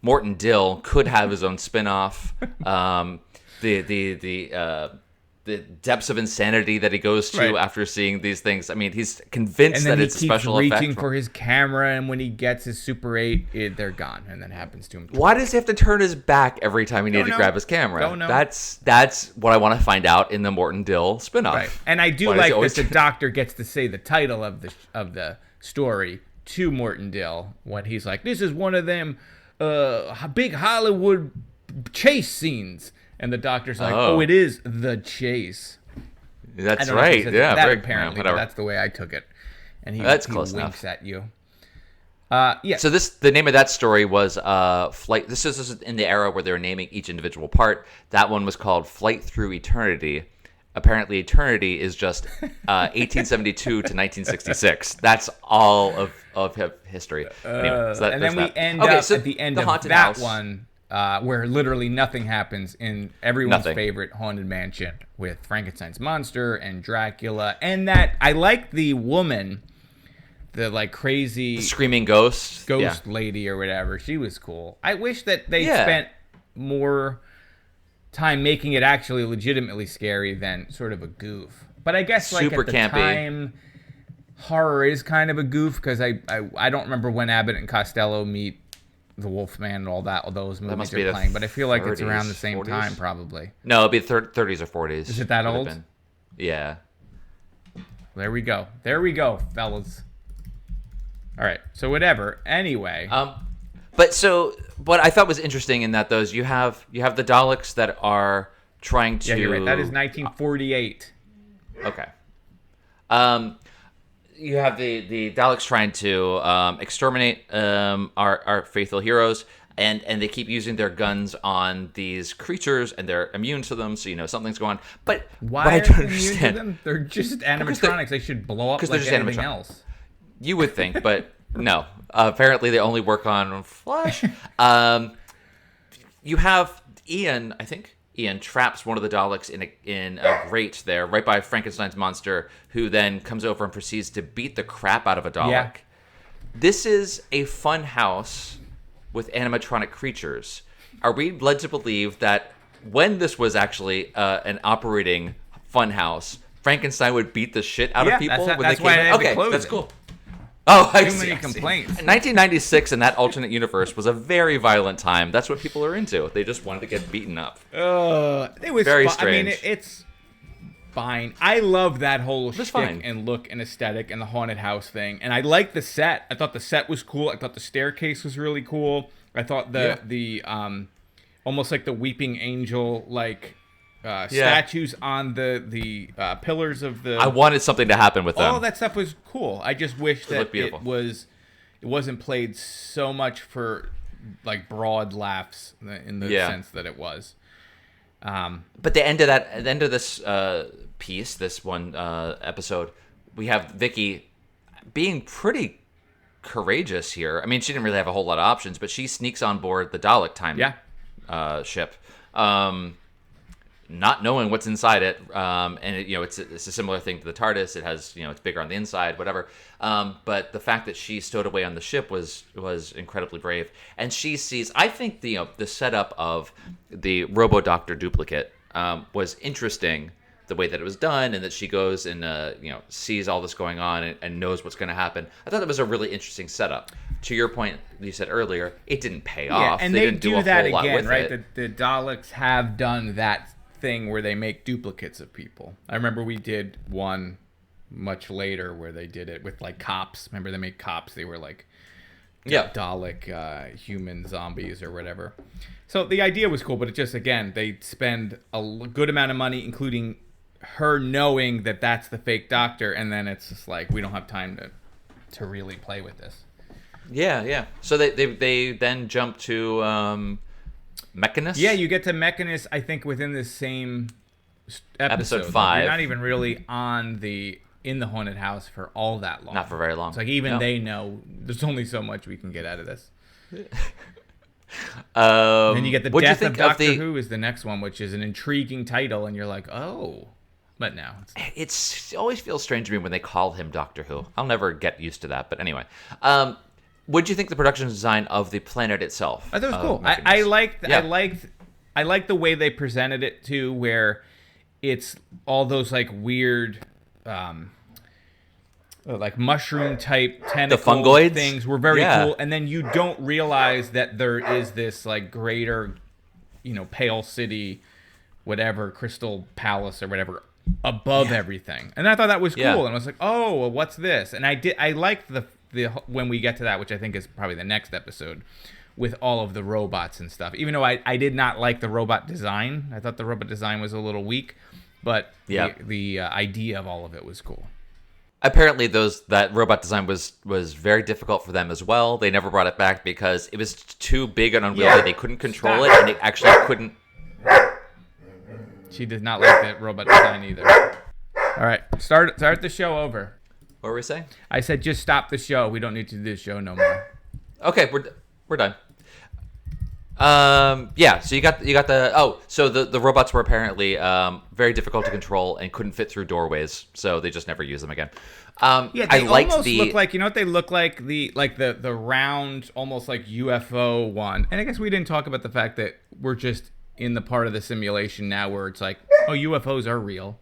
[SPEAKER 6] Morton Dill could have his own spin-off. The depths of insanity that he goes to
[SPEAKER 1] Right.
[SPEAKER 6] after seeing these things. I mean, he's convinced
[SPEAKER 1] And then
[SPEAKER 6] that
[SPEAKER 1] he
[SPEAKER 6] it's a
[SPEAKER 1] keeps
[SPEAKER 6] special
[SPEAKER 1] reaching
[SPEAKER 6] effect.
[SPEAKER 1] for his camera, and when he gets his Super 8, they're gone, and then happens to him.
[SPEAKER 6] Why does he have to turn his back every time he needed to
[SPEAKER 1] know.
[SPEAKER 6] grab his camera?
[SPEAKER 1] Don't know.
[SPEAKER 6] That's what I want to find out in the Morton Dill spinoff.
[SPEAKER 1] Right. And I do
[SPEAKER 6] Why does he
[SPEAKER 1] like
[SPEAKER 6] always
[SPEAKER 1] that the
[SPEAKER 6] turn-
[SPEAKER 1] doctor gets to say the title of the story to Morton Dill when he's like, "This is one of them big Hollywood chase scenes," and the doctor's like,
[SPEAKER 6] Oh.
[SPEAKER 1] "Oh, it is the chase." I
[SPEAKER 6] That's
[SPEAKER 1] don't know if he
[SPEAKER 6] right.
[SPEAKER 1] says
[SPEAKER 6] Yeah,
[SPEAKER 1] that
[SPEAKER 6] very,
[SPEAKER 1] apparently, but
[SPEAKER 6] whatever.
[SPEAKER 1] that's the way I took it. And he,
[SPEAKER 6] That's
[SPEAKER 1] he
[SPEAKER 6] close
[SPEAKER 1] winks
[SPEAKER 6] enough.
[SPEAKER 1] at you. Yeah.
[SPEAKER 6] So the name of that story was Flight. This is in the era where they were naming each individual part. That one was called Flight Through Eternity. Apparently, eternity is just 1872 to 1966. That's all of history. Anyway, so
[SPEAKER 1] And then we end
[SPEAKER 6] okay,
[SPEAKER 1] up
[SPEAKER 6] so
[SPEAKER 1] at the end
[SPEAKER 6] the
[SPEAKER 1] of
[SPEAKER 6] haunted
[SPEAKER 1] that
[SPEAKER 6] house.
[SPEAKER 1] one, where literally nothing happens in everyone's
[SPEAKER 6] Nothing.
[SPEAKER 1] favorite haunted mansion with Frankenstein's monster and Dracula, and that I like the woman, the like crazy
[SPEAKER 6] Screaming ghost.
[SPEAKER 1] ghost
[SPEAKER 6] Yeah.
[SPEAKER 1] lady or whatever. She was cool. I wish that they
[SPEAKER 6] Yeah.
[SPEAKER 1] spent more time making it actually legitimately scary than sort of a goof. But I guess like
[SPEAKER 6] Super
[SPEAKER 1] at the
[SPEAKER 6] campy.
[SPEAKER 1] time, horror is kind of a goof because I don't remember when Abbott and Costello meet the Wolfman and all that. All those movies
[SPEAKER 6] must be
[SPEAKER 1] are
[SPEAKER 6] the
[SPEAKER 1] playing, but I feel like it's
[SPEAKER 6] 30s,
[SPEAKER 1] around the same
[SPEAKER 6] 40s?
[SPEAKER 1] time probably.
[SPEAKER 6] No, it'd be 30s or 40s.
[SPEAKER 1] Is it that
[SPEAKER 6] would have
[SPEAKER 1] old?
[SPEAKER 6] been. Yeah.
[SPEAKER 1] There we go. There we go, fellas. All right. So whatever. Anyway.
[SPEAKER 6] But so what I thought was interesting in that those you have the Daleks that are trying to.
[SPEAKER 1] yeah, you're right. That is 1948.
[SPEAKER 6] Okay. You have the Daleks trying to exterminate our faithful heroes, and they keep using their guns on these creatures, and they're immune to them, so something's going on. But
[SPEAKER 1] Why
[SPEAKER 6] what I
[SPEAKER 1] are
[SPEAKER 6] don't
[SPEAKER 1] they immune to
[SPEAKER 6] understand,
[SPEAKER 1] them? They're just
[SPEAKER 6] they're-
[SPEAKER 1] animatronics. They should blow up
[SPEAKER 6] 'cause they're
[SPEAKER 1] like
[SPEAKER 6] just
[SPEAKER 1] anything
[SPEAKER 6] animatronics.
[SPEAKER 1] else.
[SPEAKER 6] you would think, but no. Apparently, they only work on flesh. You have Ian, I think. Ian traps one of the Daleks in a grate there, right by Frankenstein's monster, who then comes over and proceeds to beat the crap out of a Dalek.
[SPEAKER 1] Yeah.
[SPEAKER 6] This is a fun house with animatronic creatures. Are we led to believe that when this was actually an operating fun house, Frankenstein would beat the shit out
[SPEAKER 1] Yeah,
[SPEAKER 6] of people
[SPEAKER 1] that's
[SPEAKER 6] when
[SPEAKER 1] that's
[SPEAKER 6] they
[SPEAKER 1] why
[SPEAKER 6] came
[SPEAKER 1] I
[SPEAKER 6] in?
[SPEAKER 1] had to
[SPEAKER 6] Okay,
[SPEAKER 1] close
[SPEAKER 6] that's
[SPEAKER 1] it.
[SPEAKER 6] cool. Oh, I
[SPEAKER 1] Too
[SPEAKER 6] see,
[SPEAKER 1] many
[SPEAKER 6] I see.
[SPEAKER 1] complaints.
[SPEAKER 6] 1996 in that alternate universe was a very violent time. That's what people are into. They just wanted to get beaten up.
[SPEAKER 1] It was
[SPEAKER 6] Very
[SPEAKER 1] I mean,
[SPEAKER 6] strange.
[SPEAKER 1] it's fine. I love that whole
[SPEAKER 6] It's
[SPEAKER 1] shtick
[SPEAKER 6] fine.
[SPEAKER 1] and look and aesthetic and the haunted house thing. And I like the set. I thought the set was cool. I thought the staircase was really cool. I thought the almost like the weeping angel statues on the pillars of the.
[SPEAKER 6] I wanted something to happen with them.
[SPEAKER 1] all that stuff was cool. I just wish that
[SPEAKER 6] looked beautiful.
[SPEAKER 1] it wasn't played so much for like broad laughs in the
[SPEAKER 6] Yeah.
[SPEAKER 1] sense that it was.
[SPEAKER 6] But the end of this piece, this one episode, we have Vicky being pretty courageous here. I mean, she didn't really have a whole lot of options, but she sneaks on board the Dalek time ship, not knowing what's inside it. And it's a similar thing to the TARDIS. It has it's bigger on the inside, whatever. But the fact that she stowed away on the ship was incredibly brave. And she sees, I think the setup of the Robo Doctor duplicate was interesting. The way that it was done, and that she goes and sees all this going on and knows what's going to happen. I thought that was a really interesting setup. To your point, you said earlier, it didn't pay off.
[SPEAKER 1] And
[SPEAKER 6] they
[SPEAKER 1] they
[SPEAKER 6] didn't
[SPEAKER 1] do
[SPEAKER 6] a
[SPEAKER 1] that
[SPEAKER 6] whole lot
[SPEAKER 1] again,
[SPEAKER 6] with
[SPEAKER 1] right?
[SPEAKER 6] it.
[SPEAKER 1] The Daleks have done that thing where they make duplicates of people. I remember we did one much later where they did it with like cops. Remember they made cops? They were like Dalek human zombies or whatever. So the idea was cool, but it just, again, they spend a good amount of money, including her knowing that that's the fake doctor, and then it's just like, we don't have time to really play with this.
[SPEAKER 6] Yeah. So they then jump to Mechanus.
[SPEAKER 1] Yeah, you get to Mechanus, I think, within the same episode.
[SPEAKER 6] Episode 5.
[SPEAKER 1] You're not even really in the haunted house for all that long.
[SPEAKER 6] Not for very long.
[SPEAKER 1] It's like even
[SPEAKER 6] No.
[SPEAKER 1] they know there's only so much we can get out of this. Then you get the
[SPEAKER 6] what'd you
[SPEAKER 1] Death
[SPEAKER 6] think
[SPEAKER 1] of Doctor
[SPEAKER 6] the-
[SPEAKER 1] Who is the next one, which is an intriguing title, and you're like, oh. But no.
[SPEAKER 6] It always feels strange to me when they call him Doctor Who. I'll never get used to that. But anyway, what do you think the production design of the planet itself?
[SPEAKER 1] I thought it was cool.
[SPEAKER 6] Mechanis?
[SPEAKER 1] I liked the way they presented it too, where it's all those like weird, like mushroom type tentacle
[SPEAKER 6] fungoids?
[SPEAKER 1] things were very
[SPEAKER 6] Yeah.
[SPEAKER 1] cool. And then you don't realize that there is this like greater, Pale City, whatever, Crystal Palace or whatever, above everything. And I thought that was cool.
[SPEAKER 6] Yeah.
[SPEAKER 1] And I was like, oh, well, what's this? And I liked the when we get to that, which I think is probably the next episode, with all of the robots and stuff. Even though I did not like the robot design. I thought the robot design was a little weak, but the idea of all of it was cool.
[SPEAKER 6] Apparently, that robot design was very difficult for them as well. They never brought it back because it was too big and unwieldy.
[SPEAKER 1] Yeah.
[SPEAKER 6] They couldn't control it, and they actually couldn't.
[SPEAKER 1] She did not like the robot design either. All right, start the show over.
[SPEAKER 6] What were we saying?
[SPEAKER 1] I said just stop the show. We don't need to do the show no more.
[SPEAKER 6] Okay, we're done. Yeah. So you got the so the robots were apparently very difficult to control and couldn't fit through doorways, so they just never used them again.
[SPEAKER 1] Yeah,
[SPEAKER 6] I
[SPEAKER 1] they
[SPEAKER 6] liked
[SPEAKER 1] almost look like, what they look like, the round, almost like UFO one. And I guess we didn't talk about the fact that we're just in the part of the simulation now where it's like, oh, UFOs are real.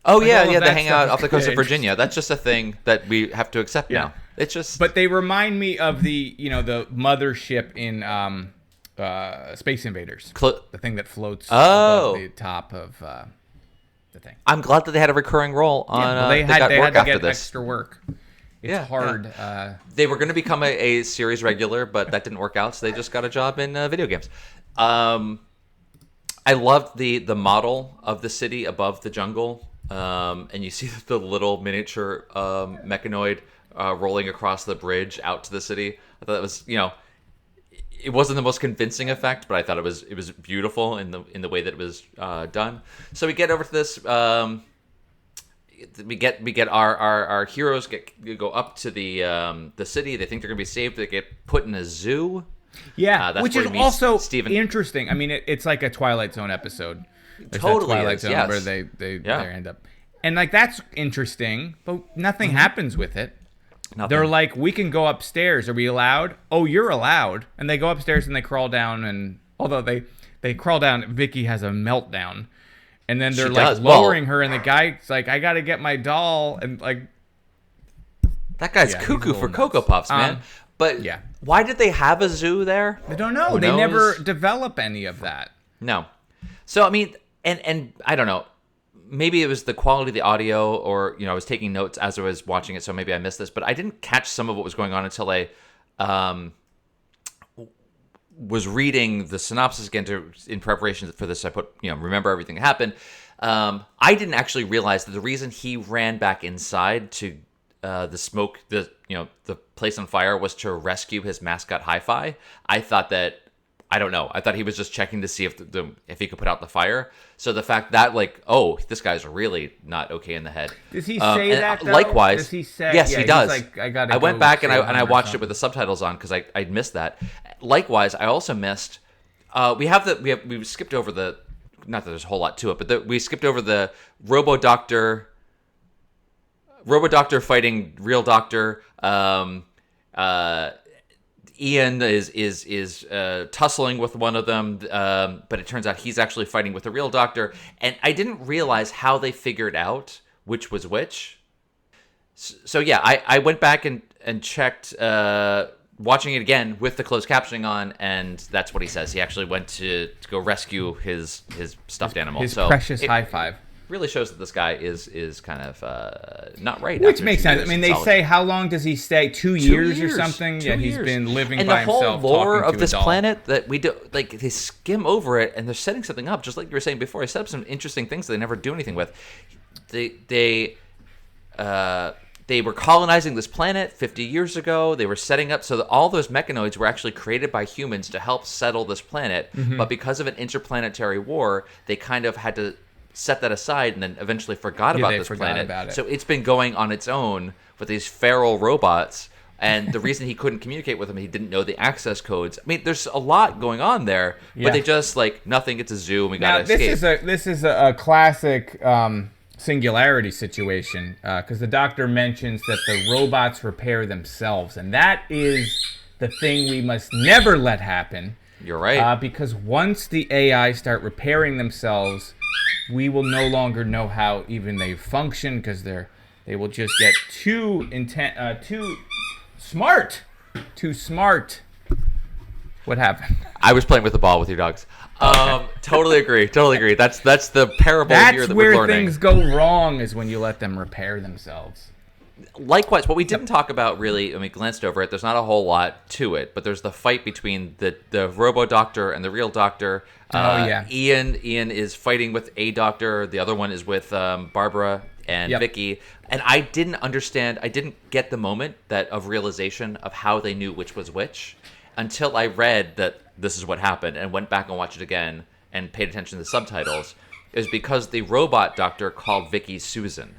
[SPEAKER 6] Oh
[SPEAKER 1] Like,
[SPEAKER 6] yeah,
[SPEAKER 1] all of
[SPEAKER 6] they
[SPEAKER 1] that
[SPEAKER 6] hang
[SPEAKER 1] stuff
[SPEAKER 6] out
[SPEAKER 1] is
[SPEAKER 6] off the coast of
[SPEAKER 1] good.
[SPEAKER 6] Virginia. That's just a thing that we have to accept now. It's just.
[SPEAKER 1] But they remind me of the the mothership in Space Invaders, the thing that floats above the top of the thing.
[SPEAKER 6] I'm glad that they had a recurring role on.
[SPEAKER 1] Yeah, well, they
[SPEAKER 6] got
[SPEAKER 1] had
[SPEAKER 6] work
[SPEAKER 1] to
[SPEAKER 6] after
[SPEAKER 1] get
[SPEAKER 6] this.
[SPEAKER 1] extra work. It's
[SPEAKER 6] Yeah,
[SPEAKER 1] hard.
[SPEAKER 6] They were going to become a series regular, but that didn't work out, so they just got a job in video games. I loved the model of the city above the jungle, and you see the little miniature mechanoid rolling across the bridge out to the city. I thought it was, it wasn't the most convincing effect, but I thought it was beautiful in the way that it was done. So we get over to this. We get our heroes go up to the city. They think they're gonna be saved. They get put in a zoo.
[SPEAKER 1] Yeah,
[SPEAKER 6] that's
[SPEAKER 1] which
[SPEAKER 6] where
[SPEAKER 1] is
[SPEAKER 6] he meets
[SPEAKER 1] also
[SPEAKER 6] Steven.
[SPEAKER 1] interesting. I mean, it's like a Twilight Zone episode. There's
[SPEAKER 6] Totally
[SPEAKER 1] that Twilight
[SPEAKER 6] is,
[SPEAKER 1] Zone
[SPEAKER 6] yes.
[SPEAKER 1] where they end up, and like that's interesting, but nothing happens with it.
[SPEAKER 6] Nothing.
[SPEAKER 1] They're like, we can go upstairs. Are we allowed? Oh, you're allowed. And they go upstairs and they crawl down. And although they crawl down, Vicky has a meltdown, and then they're
[SPEAKER 6] She
[SPEAKER 1] like
[SPEAKER 6] does.
[SPEAKER 1] lowering her, and the guy's like, I got to get my doll, and like
[SPEAKER 6] that guy's
[SPEAKER 1] Yeah, he's a
[SPEAKER 6] cuckoo
[SPEAKER 1] little
[SPEAKER 6] for
[SPEAKER 1] nuts.
[SPEAKER 6] Cocoa Puffs, man. But
[SPEAKER 1] yeah.
[SPEAKER 6] why did they have a zoo there?
[SPEAKER 1] I don't know.
[SPEAKER 6] Who
[SPEAKER 1] They
[SPEAKER 6] knows?
[SPEAKER 1] never develop any of that.
[SPEAKER 6] No. So I mean, and I don't know. Maybe it was the quality of the audio, or I was taking notes as I was watching it, so maybe I missed this. But I didn't catch some of what was going on until I was reading the synopsis again in preparation for this. I put remember everything that happened. I didn't actually realize that the reason he ran back inside to the smoke, the place on fire, was to rescue his mascot Hi-Fi. I thought that. I don't know. I thought he was just checking to see if he could put out the fire. So the fact that this guy's really not okay in the head.
[SPEAKER 1] Does he say
[SPEAKER 6] and
[SPEAKER 1] that, though?
[SPEAKER 6] Likewise,
[SPEAKER 1] Does he say?
[SPEAKER 6] yes,
[SPEAKER 1] Yeah,
[SPEAKER 6] he
[SPEAKER 1] he's
[SPEAKER 6] does.
[SPEAKER 1] like, I
[SPEAKER 6] went back and
[SPEAKER 1] save
[SPEAKER 6] I
[SPEAKER 1] him or
[SPEAKER 6] watched it
[SPEAKER 1] something.
[SPEAKER 6] with the subtitles on because I'd missed that. Likewise, I also missed. We skipped over the. Not that there's a whole lot to it, but we skipped over the Robodoctor fighting real doctor. Ian is tussling with one of them, but it turns out he's actually fighting with a real doctor. And I didn't realize how they figured out which was which. So yeah, I went back and checked, watching it again with the closed captioning on, and that's what he says. He actually went to go rescue his stuffed animal.
[SPEAKER 1] His
[SPEAKER 6] so
[SPEAKER 1] precious
[SPEAKER 6] it
[SPEAKER 1] high five.
[SPEAKER 6] really shows that this guy is kind of not right.
[SPEAKER 1] Which
[SPEAKER 6] after
[SPEAKER 1] makes
[SPEAKER 6] 2
[SPEAKER 1] sense.
[SPEAKER 6] years
[SPEAKER 1] I mean,
[SPEAKER 6] in
[SPEAKER 1] they
[SPEAKER 6] solid-
[SPEAKER 1] say, how long does he stay? 2 years or something?
[SPEAKER 6] 2
[SPEAKER 1] Yeah, he's
[SPEAKER 6] years.
[SPEAKER 1] been living
[SPEAKER 6] and
[SPEAKER 1] by
[SPEAKER 6] the whole
[SPEAKER 1] himself.
[SPEAKER 6] lore
[SPEAKER 1] talking
[SPEAKER 6] of
[SPEAKER 1] to
[SPEAKER 6] this
[SPEAKER 1] a doll.
[SPEAKER 6] planet that we do, like, they skim over it, and they're setting something up, just like you were saying before. They set up some interesting things that they never do anything with. They were colonizing this planet 50 years ago. They were setting up so that all those mechanoids were actually created by humans to help settle this planet.
[SPEAKER 1] Mm-hmm.
[SPEAKER 6] But because of an interplanetary war, they kind of had to set that aside and then eventually forgot about
[SPEAKER 1] they
[SPEAKER 6] this
[SPEAKER 1] forgot
[SPEAKER 6] planet.
[SPEAKER 1] about it.
[SPEAKER 6] So it's been going on its own with these feral robots And the reason he couldn't communicate with him, he didn't know the access codes. I mean, there's a lot going on there, but they just like nothing. It's a zoo, and we gotta escape.
[SPEAKER 1] This is a classic singularity situation because the doctor mentions that the robots repair themselves, and that is the thing we must never let happen.
[SPEAKER 6] You're right.
[SPEAKER 1] Because once the AI start repairing themselves, we will no longer know how even they function because they will just get too smart. What happened?
[SPEAKER 6] I was playing with the ball with your dogs. Totally agree. That's the parable here that we're learning.
[SPEAKER 1] That's where things go wrong, is when you let them repair themselves.
[SPEAKER 6] Likewise, what we didn't talk about really, we glanced over it, there's not a whole lot to it, but there's the fight between the robo-doctor and the real doctor. Ian is fighting with a doctor, the other one is with Barbara and Vicky. And I didn't get the moment of realization of how they knew which was which until I read that this is what happened and went back and watched it again and paid attention to the subtitles. It was because the robot doctor called Vicky Susan.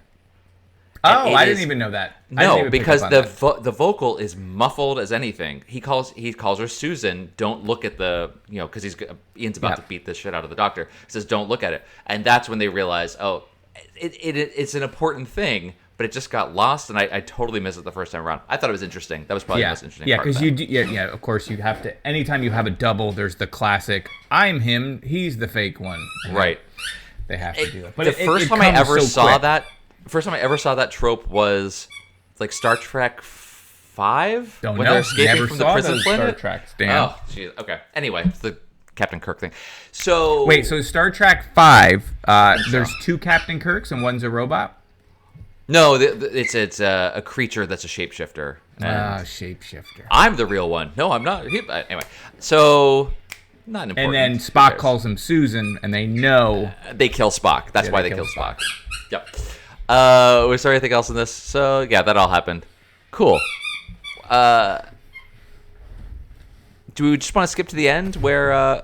[SPEAKER 1] Oh, I didn't even know that.
[SPEAKER 6] No, because the vocal is muffled as anything. He calls her Susan. Don't look at because Ian's about to beat the shit out of the doctor. He says, "Don't look at it," and that's when they realize, oh, it's an important thing, but it just got lost, and I totally missed it the first time around. I thought it was interesting. That was probably the most interesting.
[SPEAKER 1] Yeah,
[SPEAKER 6] part
[SPEAKER 1] because of course you have to. Anytime you have a double, there's the classic, "I'm him, he's the fake one."
[SPEAKER 6] Right.
[SPEAKER 1] They have to do it. But
[SPEAKER 6] the first time I ever saw that trope was like Star Trek 5
[SPEAKER 1] when
[SPEAKER 6] they're escaping from the prison planet.
[SPEAKER 1] Star Treks, damn.
[SPEAKER 6] Oh, jeez. Okay. Anyway, it's the Captain Kirk thing. So
[SPEAKER 1] wait, so Star Trek 5, there's 2 Captain Kirks and one's a robot?
[SPEAKER 6] No, it's a creature that's a shapeshifter.
[SPEAKER 1] Shapeshifter.
[SPEAKER 6] I'm the real one. No, I'm not. Anyway, so not important.
[SPEAKER 1] And then Spock calls him Susan, and they know
[SPEAKER 6] they kill Spock. That's why they kill Spock. Yep. Was there anything else in this? So yeah, that all happened. Cool. Do we just want to skip to the end where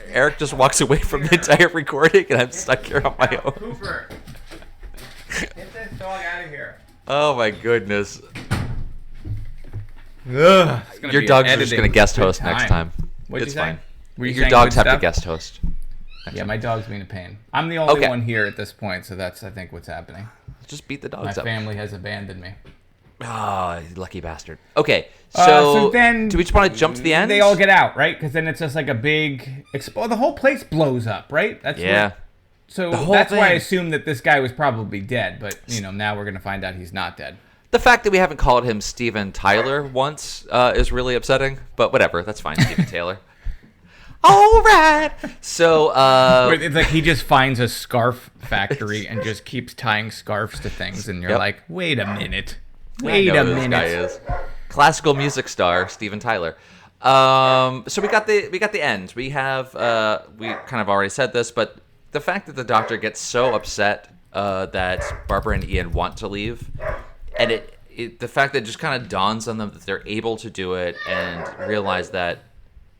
[SPEAKER 6] Eric just walks away from the entire recording and I'm stuck here on my own?
[SPEAKER 1] Cooper, get this dog out of here.
[SPEAKER 6] Oh my goodness.
[SPEAKER 1] Ugh,
[SPEAKER 6] your dogs are just going to guest host next time. It's fine. Your dogs have to guest host.
[SPEAKER 1] Yeah, my dog's being a pain. I'm the only one here at this point, so that's, I think, what's happening.
[SPEAKER 6] Just beat the dogs
[SPEAKER 1] My
[SPEAKER 6] up.
[SPEAKER 1] family has abandoned me.
[SPEAKER 6] Oh, lucky bastard. Okay, so
[SPEAKER 1] then
[SPEAKER 6] do we just want to jump to the end?
[SPEAKER 1] They all get out, right? Because then it's just like a big the whole place blows up, right? That's that's why I assume that this guy was probably dead, but now we're gonna find out he's not dead.
[SPEAKER 6] The fact that we haven't called him Steven Tyler once is really upsetting, but whatever, that's fine, Steven Taylor. All right. So
[SPEAKER 1] it's like he just finds a scarf factory and just keeps tying scarves to things, and you're like, wait a minit. Wait a minute. This guy is
[SPEAKER 6] classical music star Steven Tyler. So we got the end. We have we kind of already said this, but the fact that the doctor gets so upset that Barbara and Ian want to leave, and the fact that it just kind of dawns on them that they're able to do it and realize that,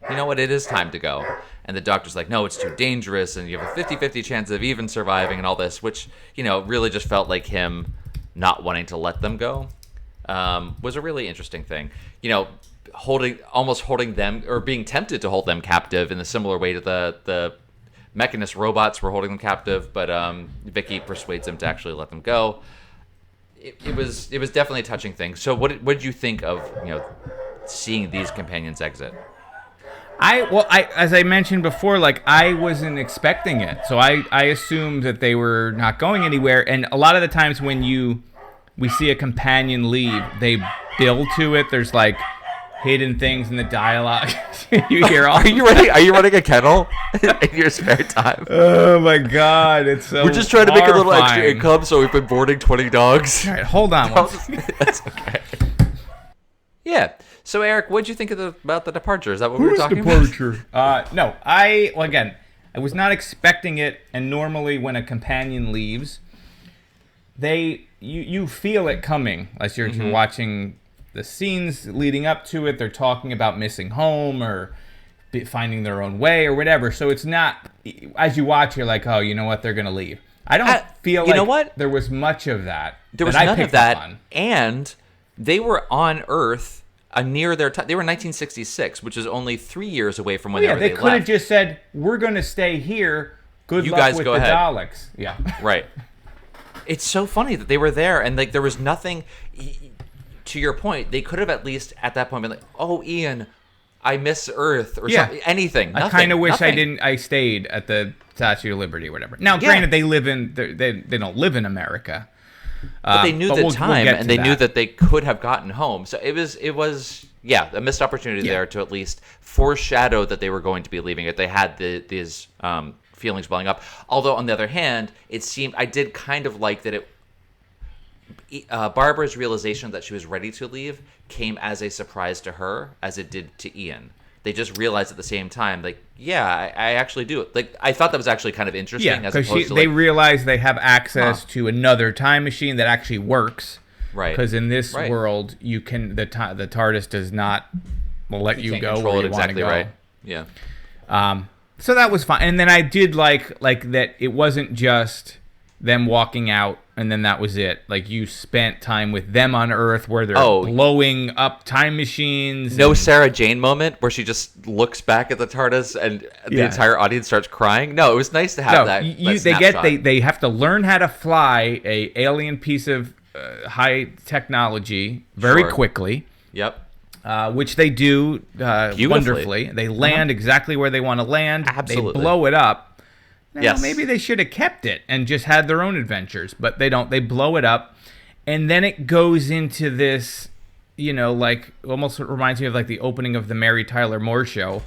[SPEAKER 6] you know what, it is time to go. And the doctor's like, no, it's too dangerous, and you have a 50-50 chance of even surviving and all this, which, really just felt like him not wanting to let them go. Was a really interesting thing. Almost holding them, or being tempted to hold them captive in a similar way to the Mechanist robots were holding them captive, but Vicky persuades them to actually let them go. It was definitely a touching thing. So what did you think of seeing these companions exit?
[SPEAKER 1] As I mentioned before, I wasn't expecting it, so I assumed that they were not going anywhere. And a lot of the times when we see a companion leave, they build to it. There's hidden things in the dialogue. You hear all.
[SPEAKER 6] Are you running a kennel in your spare time?
[SPEAKER 1] Oh my God, it's so.
[SPEAKER 6] We're just trying to make a little extra income, so we've been boarding 20 dogs.
[SPEAKER 1] All right, hold on.
[SPEAKER 6] That's okay. Yeah. So Eric, what did you think about the departure? Is that what we were talking about?
[SPEAKER 1] No, I was not expecting it, and normally when a companion leaves, you feel it coming as you're watching the scenes leading up to it. They're talking about missing home or finding their own way or whatever. So it's not, as you watch, you're like, oh, you know what, they're gonna leave. I don't feel there was much of that.
[SPEAKER 6] There was none of that, and they were on Earth near their time. They were in 1966, which is only 3 years away from whenever
[SPEAKER 1] they
[SPEAKER 6] they
[SPEAKER 1] could have
[SPEAKER 6] left.
[SPEAKER 1] just said, "We're going to stay here. Good
[SPEAKER 6] You
[SPEAKER 1] luck
[SPEAKER 6] guys
[SPEAKER 1] with
[SPEAKER 6] go
[SPEAKER 1] the
[SPEAKER 6] ahead."
[SPEAKER 1] Daleks." Yeah.
[SPEAKER 6] Right. It's so funny that they were there and like there was nothing. To your point, they could have at least at that point been like, "Oh, Ian, I miss Earth," or something, anything.
[SPEAKER 1] I kind of wish
[SPEAKER 6] nothing.
[SPEAKER 1] I stayed at the Statue of Liberty or whatever. Now, granted, they don't live in America.
[SPEAKER 6] But they knew the
[SPEAKER 1] we'll
[SPEAKER 6] time,
[SPEAKER 1] get
[SPEAKER 6] and
[SPEAKER 1] to
[SPEAKER 6] they
[SPEAKER 1] that.
[SPEAKER 6] knew that they could have gotten home. So it was a missed opportunity there to at least foreshadow that they were going to be leaving it. They had these feelings welling up. Although on the other hand, it seemed I did kind of like that Barbara's realization that she was ready to leave came as a surprise to her as it did to Ian. They just realized at the same time, like, yeah, I actually do. Like, I thought that was actually kind of interesting.
[SPEAKER 1] Yeah,
[SPEAKER 6] as
[SPEAKER 1] because
[SPEAKER 6] opposed to
[SPEAKER 1] they
[SPEAKER 6] like,
[SPEAKER 1] realize they have access to another time machine that actually works.
[SPEAKER 6] Right.
[SPEAKER 1] Because in this
[SPEAKER 6] Right.
[SPEAKER 1] world, you can the TARDIS does not let you
[SPEAKER 6] can't
[SPEAKER 1] go
[SPEAKER 6] control
[SPEAKER 1] where
[SPEAKER 6] it
[SPEAKER 1] you want to
[SPEAKER 6] exactly
[SPEAKER 1] go.
[SPEAKER 6] right. Yeah.
[SPEAKER 1] So that was fine. And then I did like that it wasn't just them walking out and then that was it. Like you spent time with them on Earth where they're blowing up time machines.
[SPEAKER 6] No Sarah Jane moment where she just looks back at the TARDIS and the entire audience starts crying. No, it was nice to have that.
[SPEAKER 1] They have to learn how to fly a alien piece of high technology very quickly.
[SPEAKER 6] Yep.
[SPEAKER 1] Which they do wonderfully. They land exactly where they want to land.
[SPEAKER 6] Absolutely.
[SPEAKER 1] They blow it up. Now,
[SPEAKER 6] Yes.
[SPEAKER 1] maybe they should have kept it and just had their own adventures, but they don't. They blow it up, and then it goes into this, like almost reminds me of like the opening of the Mary Tyler Moore Show,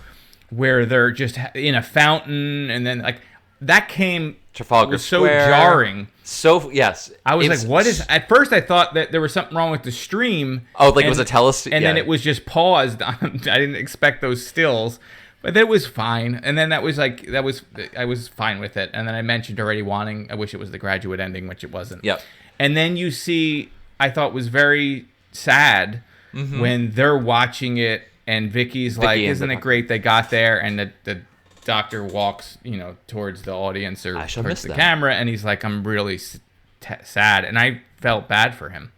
[SPEAKER 1] where they're just in a fountain, and then like that came
[SPEAKER 6] Trafalgar
[SPEAKER 1] was so
[SPEAKER 6] Square.
[SPEAKER 1] jarring.
[SPEAKER 6] So yes,
[SPEAKER 1] I was like, "What is?" At first, I thought that there was something wrong with the stream.
[SPEAKER 6] Oh, like it was a telescope,
[SPEAKER 1] and then it was just paused. I didn't expect those stills, but that was fine. And then I was fine with it. And then I mentioned already I wish it was the Graduate ending, which it wasn't.
[SPEAKER 6] Yep.
[SPEAKER 1] And then you see, I thought was very sad when they're watching it, and Vicky's like, "Isn't it great they got there?" And the doctor walks, towards the audience or towards the camera, and he's like, "I'm really sad," and I felt bad for him.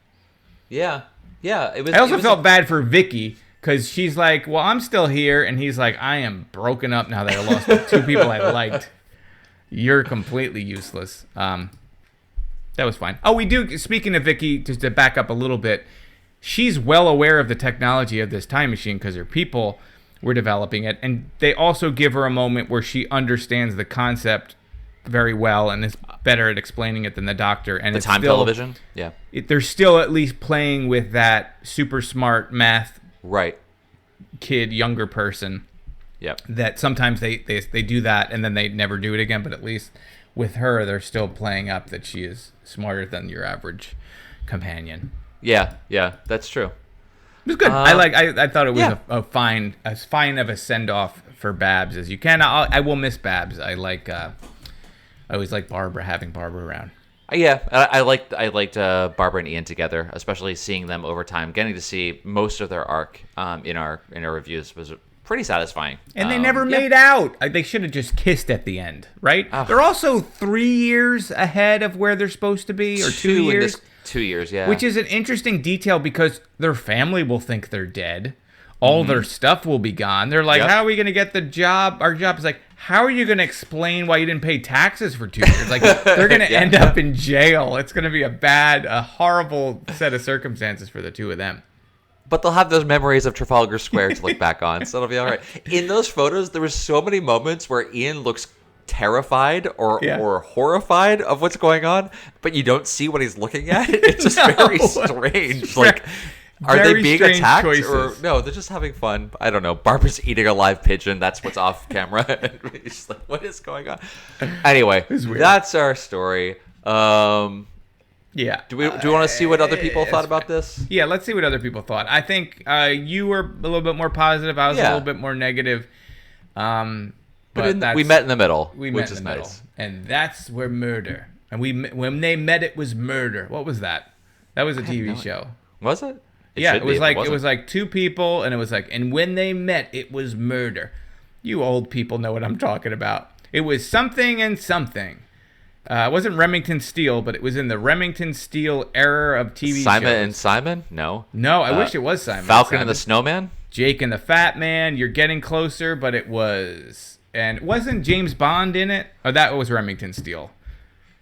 [SPEAKER 6] Yeah. It was.
[SPEAKER 1] I also felt bad for Vicky because she's like, "Well, I'm still here," and he's like, "I am broken up now that I lost the two people I liked. You're completely useless." That was fine. Oh, we do. Speaking of Vicky, just to back up a little bit, she's well aware of the technology of this time machine because her people were developing it, and they also give her a moment where she understands the concept very well and is better at explaining it than the doctor. And
[SPEAKER 6] the time television, yeah.
[SPEAKER 1] They're still at least playing with that super smart math kid, younger person.
[SPEAKER 6] Yep.
[SPEAKER 1] That sometimes they do that and then they never do it again, but at least with her, they're still playing up that she is smarter than your average companion.
[SPEAKER 6] Yeah, that's true.
[SPEAKER 1] It was good. I thought it was a fine of a send off for Babs as you can. I will miss Babs. I always like having Barbara around.
[SPEAKER 6] Yeah, I liked Barbara and Ian together, especially seeing them over time. Getting to see most of their arc in our reviews was pretty satisfying.
[SPEAKER 1] And they never made out. They should have just kissed at the end, right? They're also 3 years ahead of where they're supposed to be, or 2 years.
[SPEAKER 6] 2 years, yeah.
[SPEAKER 1] Which is an interesting detail because their family will think they're dead. All their stuff will be gone. They're like, how are we going to get the job? Our job is like, how are you going to explain why you didn't pay taxes for 2 years? Like, they're going to end up in jail. It's going to be a horrible set of circumstances for the two of them.
[SPEAKER 6] But they'll have those memories of Trafalgar Square to look back on, so it'll be all right. In those photos, there were so many moments where Ian looks terrified or horrified of what's going on, but you don't see what he's looking at. It's just very strange. Like, are they being attacked? Or no, they're just having fun. I don't know. Barbara's eating a live pigeon. That's what's off camera. And he's just like, what is going on? Anyway, that's our story.
[SPEAKER 1] Yeah.
[SPEAKER 6] Do we want to see what other people thought about this?
[SPEAKER 1] Yeah, let's see what other people thought. I think you were a little bit more positive. I was a little bit more negative.
[SPEAKER 6] But we met in the middle, which is nice.
[SPEAKER 1] And that's where murder. And when they met, it was murder. What was that? That was a TV show.
[SPEAKER 6] Was it?
[SPEAKER 1] It was like two people, and it was like, and when they met, it was murder. You old people know what I'm talking about. It was something and something. It wasn't Remington Steele, but it was in the Remington Steele era of TV
[SPEAKER 6] Simon
[SPEAKER 1] shows.
[SPEAKER 6] and Simon? No.
[SPEAKER 1] No, I wish it was Simon.
[SPEAKER 6] Falcon
[SPEAKER 1] Simon.
[SPEAKER 6] and the Snowman?
[SPEAKER 1] Jake and the Fat Man. You're getting closer, but it was. And wasn't James Bond in it? Oh, that was Remington Steele.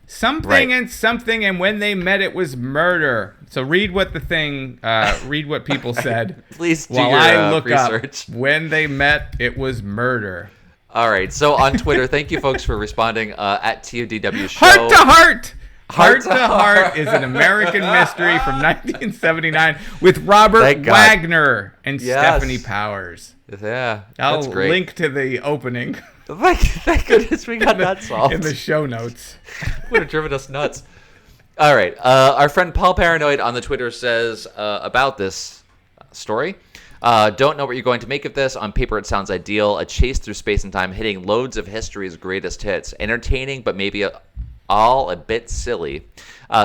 [SPEAKER 1] Something
[SPEAKER 6] Right.
[SPEAKER 1] and something, and when they met, it was murder. So read what the thing, read what people said.
[SPEAKER 6] Please do
[SPEAKER 1] while
[SPEAKER 6] your
[SPEAKER 1] I look
[SPEAKER 6] research.
[SPEAKER 1] up. When they met, it was murder.
[SPEAKER 6] All right. So on Twitter, thank you folks for responding at TODW Show.
[SPEAKER 1] Heart to Heart.
[SPEAKER 6] Heart
[SPEAKER 1] Heart
[SPEAKER 6] to
[SPEAKER 1] to
[SPEAKER 6] Heart.
[SPEAKER 1] Heart is an American mystery from 1979 with Robert
[SPEAKER 6] Thank God.
[SPEAKER 1] Wagner and
[SPEAKER 6] Yes.
[SPEAKER 1] Stephanie Powers.
[SPEAKER 6] Yeah,
[SPEAKER 1] I'll
[SPEAKER 6] that's great.
[SPEAKER 1] link to the opening
[SPEAKER 6] Thank goodness we got that solved.
[SPEAKER 1] in the show notes.
[SPEAKER 6] Would have driven us nuts. All right. Our friend Paul Paranoid on the Twitter says about this story. Don't know what you're going to make of this. On paper, it sounds ideal. A chase through space and time, hitting loads of history's greatest hits. Entertaining, but maybe all a bit silly.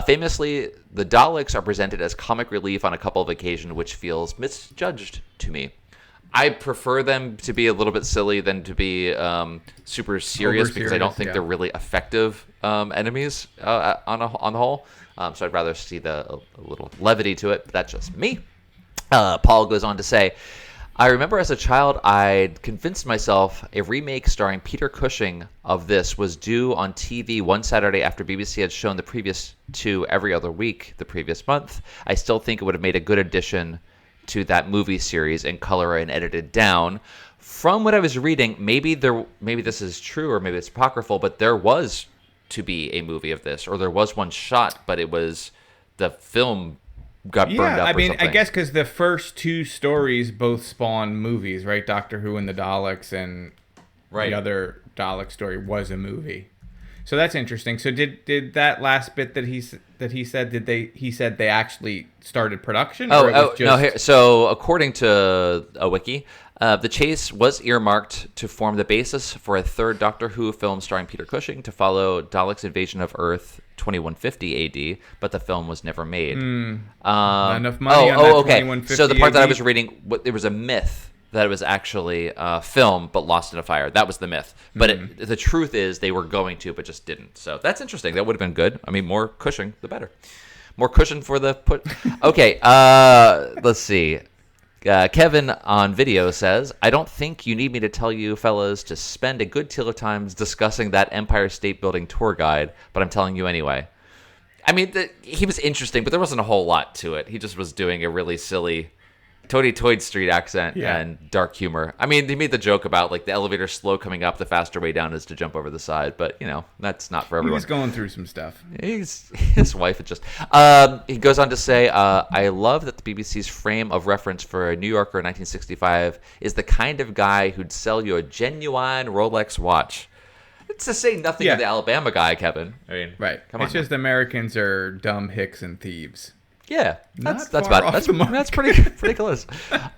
[SPEAKER 6] Famously, the Daleks are presented as comic relief on a couple of occasions, which feels misjudged to me. I prefer them to be a little bit silly than to be super serious because I don't
[SPEAKER 1] Over-serious,
[SPEAKER 6] think
[SPEAKER 1] yeah.
[SPEAKER 6] they're really effective enemies on the whole. So I'd rather see a little levity to it. But that's just me. Paul goes on to say, I remember as a child I'd convinced myself a remake starring Peter Cushing of this was due on TV one Saturday after BBC had shown the previous two every other week the previous month. I still think it would have made a good addition to that movie series in color and edited down. From what I was reading, maybe this is true or maybe it's apocryphal, but there was to be a movie of this, or there was one shot, but it was the film got burned up.
[SPEAKER 1] I mean,
[SPEAKER 6] or something.
[SPEAKER 1] I guess because the first two stories both spawn movies, right? Doctor Who and the Daleks, and the other Dalek story was a movie. So that's interesting. So did that last bit that he said? He said they actually started production? Or it was just...
[SPEAKER 6] no. So according to a wiki, the chase was earmarked to form the basis for a third Doctor Who film starring Peter Cushing to follow Dalek's invasion of Earth 2150 AD, but the film was never made.
[SPEAKER 1] Not enough money on that
[SPEAKER 6] okay.
[SPEAKER 1] 2150
[SPEAKER 6] So the part that I
[SPEAKER 1] AD?
[SPEAKER 6] was reading, there was a myth that it was actually filmed but lost in a fire. That was the myth. But the truth is they were going to, but just didn't. So that's interesting. That would have been good. I mean, more Cushing, the better. More cushion for the put. Okay, let's see. Kevin on video says, I don't think you need me to tell you fellas to spend a good deal of time discussing that Empire State Building tour guide, but I'm telling you anyway. I mean, he was interesting, but there wasn't a whole lot to it. He just was doing a really silly Toady Toyd Street accent and dark humor. I mean, he made the joke about like the elevator slow coming up, the faster way down is to jump over the side, but you know, that's not for
[SPEAKER 1] He
[SPEAKER 6] everyone.
[SPEAKER 1] was going through some stuff.
[SPEAKER 6] His wife had just. He goes on to say, I love that the BBC's frame of reference for a New Yorker in 1965 is the kind of guy who'd sell you a genuine Rolex watch. It's to say nothing of the Alabama guy, Kevin. I mean,
[SPEAKER 1] Right.
[SPEAKER 6] Come on.
[SPEAKER 1] It's just Americans are dumb hicks and thieves.
[SPEAKER 6] Yeah, that's
[SPEAKER 1] far
[SPEAKER 6] about
[SPEAKER 1] off
[SPEAKER 6] that's
[SPEAKER 1] the mark.
[SPEAKER 6] that's pretty close.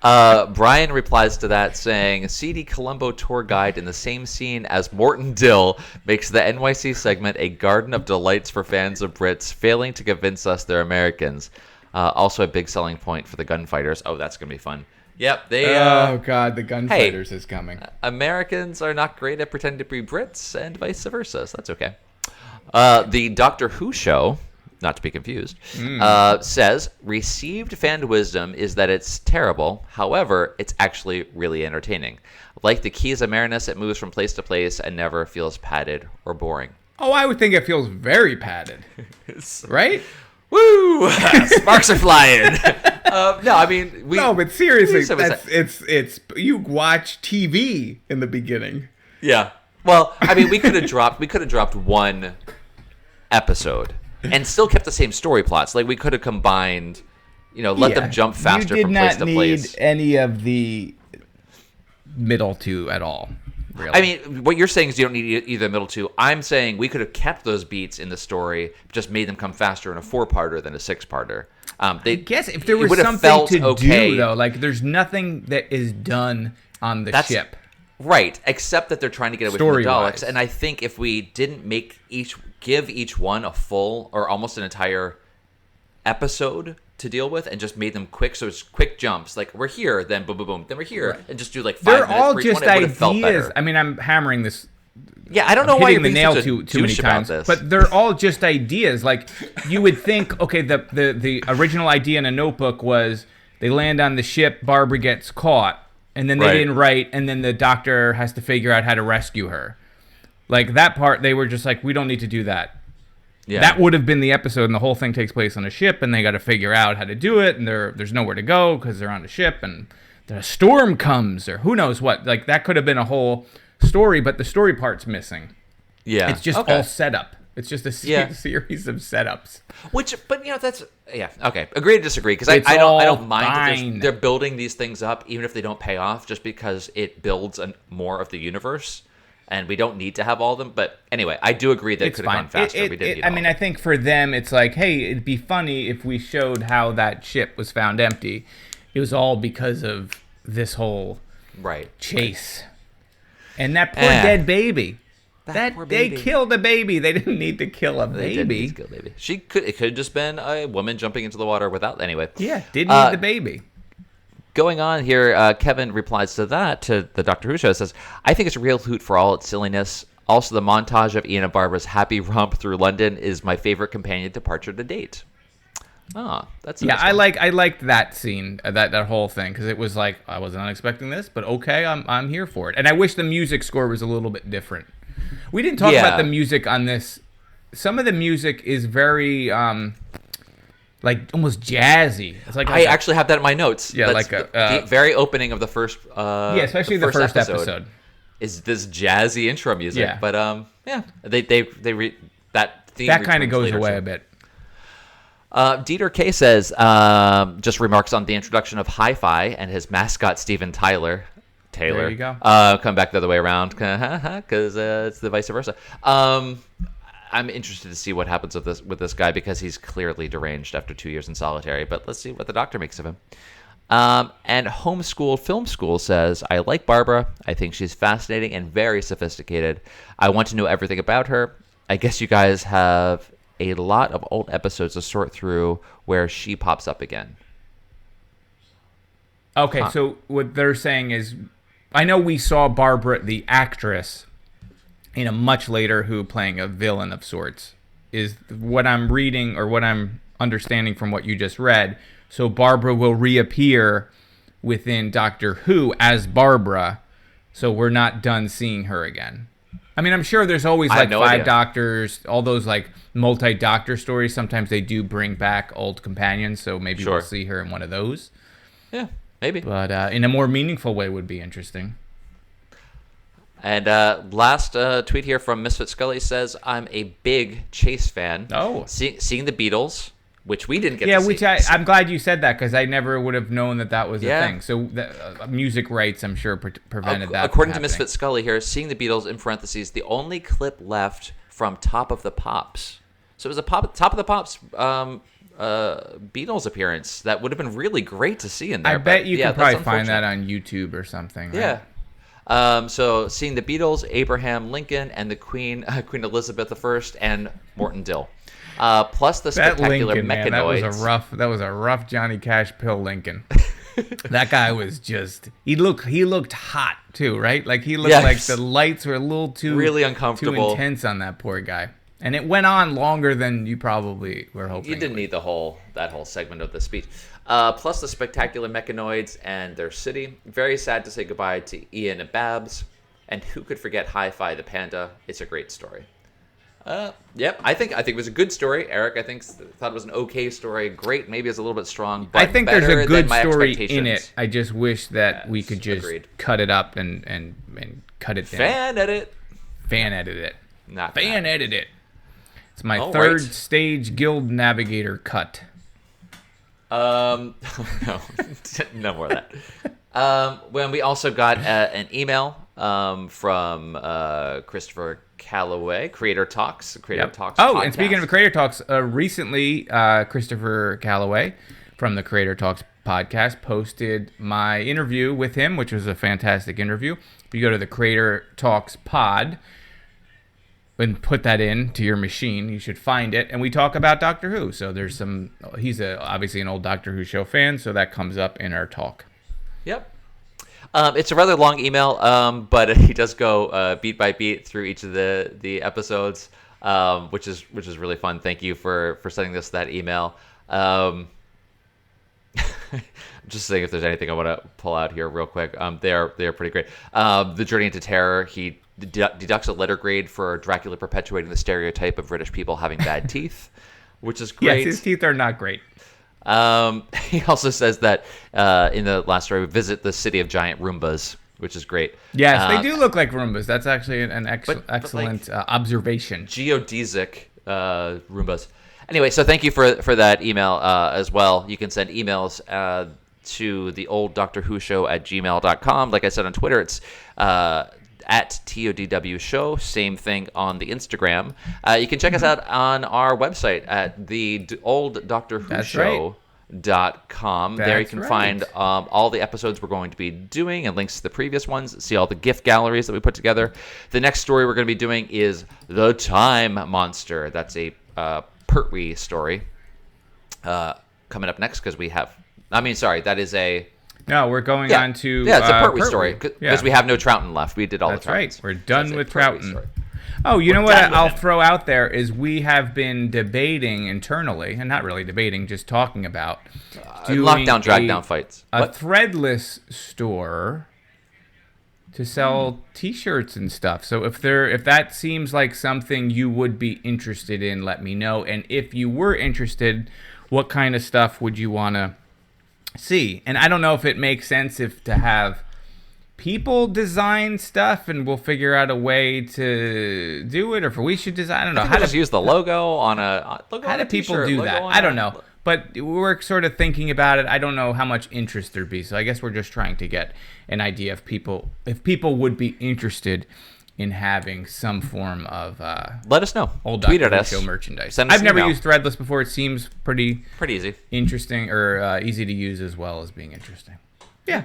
[SPEAKER 6] Brian replies to that saying, "CD Columbo tour guide in the same scene as Morton Dill makes the NYC segment a garden of delights for fans of Brits, failing to convince us they're Americans. Also a big selling point for the gunfighters. Oh, that's gonna be fun. Yep, they.
[SPEAKER 1] Oh God, the Gunfighters is coming.
[SPEAKER 6] Americans are not great at pretending to be Brits, and vice versa. So that's okay. The Doctor Who show." Not to be confused, says, received fan wisdom is that it's terrible. However, it's actually really entertaining. Like the Keys of Marinus, it moves from place to place and never feels padded or boring.
[SPEAKER 1] Oh, I would think it feels very padded. Right?
[SPEAKER 6] Woo! Sparks are flying. No, I mean,
[SPEAKER 1] no, but seriously,
[SPEAKER 6] we said-
[SPEAKER 1] it's you watch TV in the beginning.
[SPEAKER 6] Yeah. Well, I mean, we could have dropped one episode and still kept the same story plots. Like we could have combined, let them jump faster from place to place.
[SPEAKER 1] You did not need any of the middle two at all. Really.
[SPEAKER 6] I mean, what you're saying is you don't need either middle two. I'm saying we could have kept those beats in the story, just made them come faster in a 4-parter than a 6-parter.
[SPEAKER 1] I guess if there was something to do, though, like there's nothing that is done on the ship.
[SPEAKER 6] Right, except that they're trying to get away from the Daleks.
[SPEAKER 1] Story-wise.
[SPEAKER 6] And I think if we didn't give each one a full or almost an entire episode to deal with and just made them quick, so it's quick jumps. Like we're here, then boom, boom, boom, then we're here, and just do like 5
[SPEAKER 1] They're
[SPEAKER 6] minutes
[SPEAKER 1] all
[SPEAKER 6] for each
[SPEAKER 1] just
[SPEAKER 6] one, it would have felt
[SPEAKER 1] ideas.
[SPEAKER 6] better.
[SPEAKER 1] I mean, I'm hammering this
[SPEAKER 6] Yeah, I don't know why you're
[SPEAKER 1] hitting the
[SPEAKER 6] being
[SPEAKER 1] nail
[SPEAKER 6] such a
[SPEAKER 1] too many
[SPEAKER 6] douche about
[SPEAKER 1] times,
[SPEAKER 6] this.
[SPEAKER 1] but they're all just ideas. Like you would think, okay, the original idea in a Notebook was they land on the ship, Barbara gets caught, and then they
[SPEAKER 6] Right.
[SPEAKER 1] didn't write, and then the doctor has to figure out how to rescue her. Like that part, they were just like, we don't need to do that.
[SPEAKER 6] Yeah.
[SPEAKER 1] That would have been the episode, and the whole thing takes place on a ship, and they got to figure out how to do it, and there's nowhere to go because they're on the ship, and the storm comes, or who knows what. Like that could have been a whole story, but the story part's missing.
[SPEAKER 6] Yeah.
[SPEAKER 1] It's just
[SPEAKER 6] Okay.
[SPEAKER 1] all setup. It's just a series of setups.
[SPEAKER 6] Which, but that's okay. Agree to disagree because I
[SPEAKER 1] It's
[SPEAKER 6] don't
[SPEAKER 1] all
[SPEAKER 6] mind that
[SPEAKER 1] fine.
[SPEAKER 6] they're building these things up even if they don't pay off, just because it builds more of the universe, and we don't need to have all of them. But anyway, I do agree that it
[SPEAKER 1] It's
[SPEAKER 6] could have
[SPEAKER 1] fine.
[SPEAKER 6] gone faster. We didn't need
[SPEAKER 1] I
[SPEAKER 6] all
[SPEAKER 1] mean,
[SPEAKER 6] of
[SPEAKER 1] I
[SPEAKER 6] them.
[SPEAKER 1] think for them, it's like, hey, it'd be funny if we showed how that ship was found empty. It was all because of this whole
[SPEAKER 6] Right.
[SPEAKER 1] chase, and that poor dead baby. That
[SPEAKER 6] poor
[SPEAKER 1] they
[SPEAKER 6] baby.
[SPEAKER 1] killed a baby. They didn't need to kill a
[SPEAKER 6] They didn't need
[SPEAKER 1] baby.
[SPEAKER 6] to kill the baby. It could have just been a woman jumping into the water without. Anyway.
[SPEAKER 1] Yeah, didn't need the baby.
[SPEAKER 6] Going on here, Kevin replies to the Doctor Who show, says, I think it's a real hoot for all its silliness. Also, the montage of Ian and Barbara's happy romp through London is my favorite companion departure to date. Ah, that's a
[SPEAKER 1] Yeah,
[SPEAKER 6] nice
[SPEAKER 1] I
[SPEAKER 6] one.
[SPEAKER 1] liked that scene, that whole thing, because it was like I wasn't expecting this, but okay, I'm here for it. And I wish the music score was a little bit different. We didn't talk
[SPEAKER 6] Yeah.
[SPEAKER 1] about the music on this. Some of the music is very like almost jazzy. It's like
[SPEAKER 6] I actually have that in my notes.
[SPEAKER 1] Yeah,
[SPEAKER 6] That's
[SPEAKER 1] like
[SPEAKER 6] the very opening of the first.
[SPEAKER 1] yeah, especially the first episode.
[SPEAKER 6] Is this jazzy intro music?
[SPEAKER 1] Yeah.
[SPEAKER 6] But that theme
[SPEAKER 1] That kind of
[SPEAKER 6] returns
[SPEAKER 1] goes
[SPEAKER 6] later,
[SPEAKER 1] away
[SPEAKER 6] too.
[SPEAKER 1] a bit.
[SPEAKER 6] Dieter K says, just remarks on the introduction of Hi-Fi and his mascot Steven Taylor.
[SPEAKER 1] There you go.
[SPEAKER 6] Come back the other way around because it's the vice versa. I'm interested to see what happens with this guy because he's clearly deranged after 2 years in solitary. But let's see what the doctor makes of him. And Homeschooled Film School says, I like Barbara. I think she's fascinating and very sophisticated. I want to know everything about her. I guess you guys have a lot of old episodes to sort through where she pops up again.
[SPEAKER 1] Okay, so what they're saying is, I know we saw Barbara, the actress, in a much later Who playing a villain of sorts. Is what I'm reading or what I'm understanding from what you just read. So Barbara will reappear within Doctor Who as Barbara, so we're not done seeing her again. I mean, I'm sure there's always
[SPEAKER 6] I have
[SPEAKER 1] like
[SPEAKER 6] no
[SPEAKER 1] five
[SPEAKER 6] idea.
[SPEAKER 1] doctors, all those like multi-doctor stories. Sometimes they do bring back old companions, so maybe
[SPEAKER 6] Sure.
[SPEAKER 1] we'll see her in one of those.
[SPEAKER 6] Yeah, maybe.
[SPEAKER 1] But in a more meaningful way would be interesting.
[SPEAKER 6] And last tweet here from Misfit Scully says, I'm a big Chase fan.
[SPEAKER 1] Oh.
[SPEAKER 6] Seeing the Beatles, which we didn't get
[SPEAKER 1] Yeah,
[SPEAKER 6] to
[SPEAKER 1] which
[SPEAKER 6] see.
[SPEAKER 1] I'm glad you said that because I never would have known that was
[SPEAKER 6] Yeah.
[SPEAKER 1] a thing. So the, music rights, I'm sure, prevented that.
[SPEAKER 6] According
[SPEAKER 1] from
[SPEAKER 6] to
[SPEAKER 1] happening.
[SPEAKER 6] Misfit Scully here, seeing the Beatles in parentheses, the only clip left from Top of the Pops. So it was a Top of the Pops Beatles appearance that would have been really great to see in there.
[SPEAKER 1] I bet
[SPEAKER 6] but
[SPEAKER 1] you
[SPEAKER 6] yeah,
[SPEAKER 1] can probably
[SPEAKER 6] that's
[SPEAKER 1] find that
[SPEAKER 6] unfortunate.
[SPEAKER 1] on YouTube or something. Right?
[SPEAKER 6] Yeah. So seeing the Beatles, Abraham Lincoln, and the Queen Elizabeth I, and Morton Dill, plus the
[SPEAKER 1] That
[SPEAKER 6] spectacular
[SPEAKER 1] Lincoln, man,
[SPEAKER 6] mechanoids.
[SPEAKER 1] that was a rough Johnny Cash pill Lincoln. That guy was just he looked hot too, right? Like he looked
[SPEAKER 6] Yes.
[SPEAKER 1] like the lights were a little too
[SPEAKER 6] Really
[SPEAKER 1] too
[SPEAKER 6] uncomfortable.
[SPEAKER 1] intense on that poor guy. And it went on longer than you probably were hoping.
[SPEAKER 6] You didn't need that whole segment of the speech. Plus the spectacular mechanoids and their city. Very sad to say goodbye to Ian and Babs. And who could forget Hi-Fi the Panda? It's a great story. Yep, I think it was a good story. Eric, I thought it was an okay story. Great, maybe it's a little bit strong, but
[SPEAKER 1] I think there's
[SPEAKER 6] better
[SPEAKER 1] a good
[SPEAKER 6] than my
[SPEAKER 1] story
[SPEAKER 6] expectations.
[SPEAKER 1] in it. I just wish that we could just
[SPEAKER 6] agreed.
[SPEAKER 1] cut it up and cut it down.
[SPEAKER 6] Fan edit.
[SPEAKER 1] Fan edit it.
[SPEAKER 6] Not
[SPEAKER 1] Fan
[SPEAKER 6] bad.
[SPEAKER 1] edit it. It's my
[SPEAKER 6] All
[SPEAKER 1] third
[SPEAKER 6] right.
[SPEAKER 1] stage Guild Navigator cut.
[SPEAKER 6] No, no more of that. When we also got an email from Christopher Calloway, Creator Talks. Talks.
[SPEAKER 1] Oh, and speaking
[SPEAKER 6] podcast.
[SPEAKER 1] of Creator Talks, recently Christopher Calloway from the Creator Talks podcast posted my interview with him, which was a fantastic interview. If you go to the Creator Talks pod and put that into your machine, you should find it. And we talk about Doctor Who. So there's he's obviously an old Doctor Who show fan, so that comes up in our talk.
[SPEAKER 6] Yep. It's a rather long email, but he does go beat by beat through each of the episodes, which is really fun. Thank you for sending us that email. Just saying if there's anything I want to pull out here real quick. They are pretty great. The Journey into Terror, he deducts a letter grade for Dracula perpetuating the stereotype of British people having bad teeth, which is great.
[SPEAKER 1] Yes, his teeth are not great.
[SPEAKER 6] He also says that in the last story, we visit the city of giant Roombas, which is great.
[SPEAKER 1] Yes, they do look like Roombas. That's actually an
[SPEAKER 6] but
[SPEAKER 1] excellent observation.
[SPEAKER 6] Geodesic Roombas. Anyway, so thank you for that email as well. You can send emails to the old Doctor Who show at gmail.com. Like I said on Twitter, it's at TODW show. Same thing on the Instagram. You can check us out on our website at the old Doctor Who show.com. There you can find all the episodes we're going to be doing and links to the previous ones. See all the gift galleries that we put together. The next story we're going to be doing is The Time Monster. That's a Pertwee story coming up next because we have... that is a...
[SPEAKER 1] No, we're going on to...
[SPEAKER 6] Yeah, it's a Pertwee story because
[SPEAKER 1] Yeah.
[SPEAKER 6] we have no Troughton left. We did all
[SPEAKER 1] That's
[SPEAKER 6] the Troughtons.
[SPEAKER 1] right. We're done with
[SPEAKER 6] Pertwee
[SPEAKER 1] Troughton.
[SPEAKER 6] story.
[SPEAKER 1] Oh, you know what
[SPEAKER 6] done with
[SPEAKER 1] I'll
[SPEAKER 6] him.
[SPEAKER 1] throw out there is we have been debating internally, and not really debating, just talking about doing
[SPEAKER 6] Lockdown, drag down fights.
[SPEAKER 1] a
[SPEAKER 6] What?
[SPEAKER 1] threadless store to sell T-shirts and stuff. So if that seems like something you would be interested in, let me know. And if you were interested, what kind of stuff would you want to see? And I don't know if it makes sense to have people design stuff, and we'll figure out a way to do it, or if we should design. I don't know.
[SPEAKER 6] How to use the logo on a logo
[SPEAKER 1] How
[SPEAKER 6] on
[SPEAKER 1] do
[SPEAKER 6] a
[SPEAKER 1] people
[SPEAKER 6] t-shirt,
[SPEAKER 1] do
[SPEAKER 6] logo
[SPEAKER 1] that?
[SPEAKER 6] on
[SPEAKER 1] I don't
[SPEAKER 6] a-
[SPEAKER 1] know. But we're sort of thinking about it. I don't know how much interest there'd be. So I guess we're just trying to get an idea if people would be interested in having some form of
[SPEAKER 6] Let us know.
[SPEAKER 1] old
[SPEAKER 6] Tweet
[SPEAKER 1] Doctor
[SPEAKER 6] at
[SPEAKER 1] Who
[SPEAKER 6] us.
[SPEAKER 1] show merchandise.
[SPEAKER 6] Send us
[SPEAKER 1] I've
[SPEAKER 6] an
[SPEAKER 1] never
[SPEAKER 6] email.
[SPEAKER 1] used Threadless before. It seems pretty
[SPEAKER 6] Pretty
[SPEAKER 1] interesting or easy to use as well as being interesting. Yeah.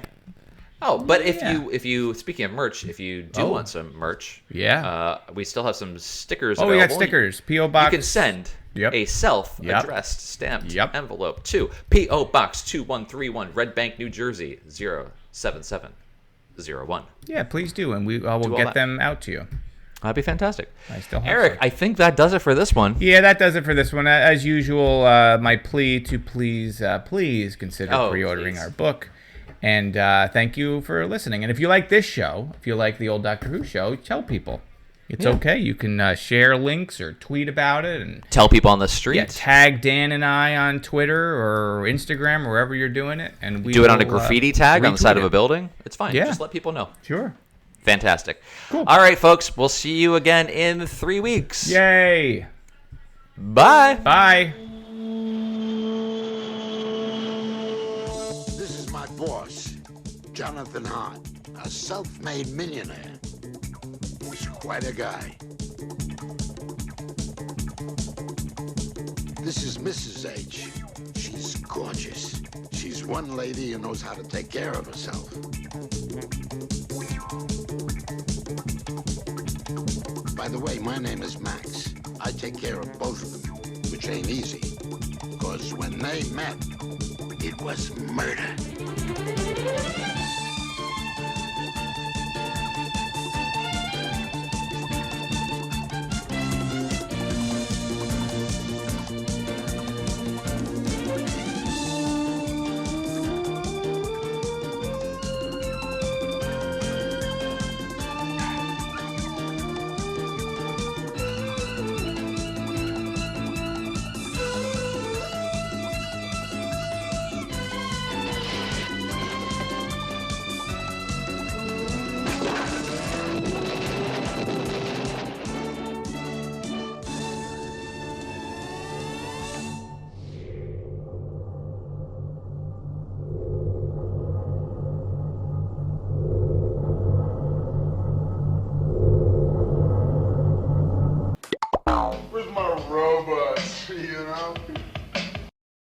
[SPEAKER 6] Oh, but if
[SPEAKER 1] Yeah.
[SPEAKER 6] you speaking of merch, if you do
[SPEAKER 1] Oh.
[SPEAKER 6] want some merch,
[SPEAKER 1] Yeah.
[SPEAKER 6] we still have some stickers.
[SPEAKER 1] Oh, we got
[SPEAKER 6] available.
[SPEAKER 1] stickers. P.O. Box.
[SPEAKER 6] You can send
[SPEAKER 1] Yep.
[SPEAKER 6] a self-addressed stamped
[SPEAKER 1] Yep.
[SPEAKER 6] envelope to P.O. Box 2131, Red Bank, New Jersey 07701.
[SPEAKER 1] Yeah, please do, and I will
[SPEAKER 6] all
[SPEAKER 1] get
[SPEAKER 6] that.
[SPEAKER 1] them out to you.
[SPEAKER 6] That'd be fantastic.
[SPEAKER 1] I still have
[SPEAKER 6] Eric,
[SPEAKER 1] some.
[SPEAKER 6] I think that does it for this one.
[SPEAKER 1] Yeah, that does it for this one. As usual, my plea to please consider pre-ordering
[SPEAKER 6] please.
[SPEAKER 1] our book. And thank you for listening. And if you like this show, if you like the old Doctor Who show, tell people. It's okay. You can share links or tweet about it. And
[SPEAKER 6] Tell people on the street.
[SPEAKER 1] yeah, tag Dan and I on Twitter or Instagram, or wherever you're doing it. And we
[SPEAKER 6] Do it on a
[SPEAKER 1] will,
[SPEAKER 6] graffiti tag on the side
[SPEAKER 1] retweet
[SPEAKER 6] of a
[SPEAKER 1] it.
[SPEAKER 6] building. It's fine.
[SPEAKER 1] Yeah.
[SPEAKER 6] Just let people know.
[SPEAKER 1] Sure.
[SPEAKER 6] Fantastic. Cool. All right, folks. We'll see you again in 3 weeks.
[SPEAKER 1] Yay.
[SPEAKER 6] Bye.
[SPEAKER 1] Bye.
[SPEAKER 8] This is my boss, Jonathan Hart, a self-made millionaire. He's quite a guy. This is Mrs. H. She's gorgeous. She's one lady who knows how to take care of herself. By the way, my name is Max. I take care of both of them, which ain't easy. Because when they met, it was murder. Where's my robot, you know?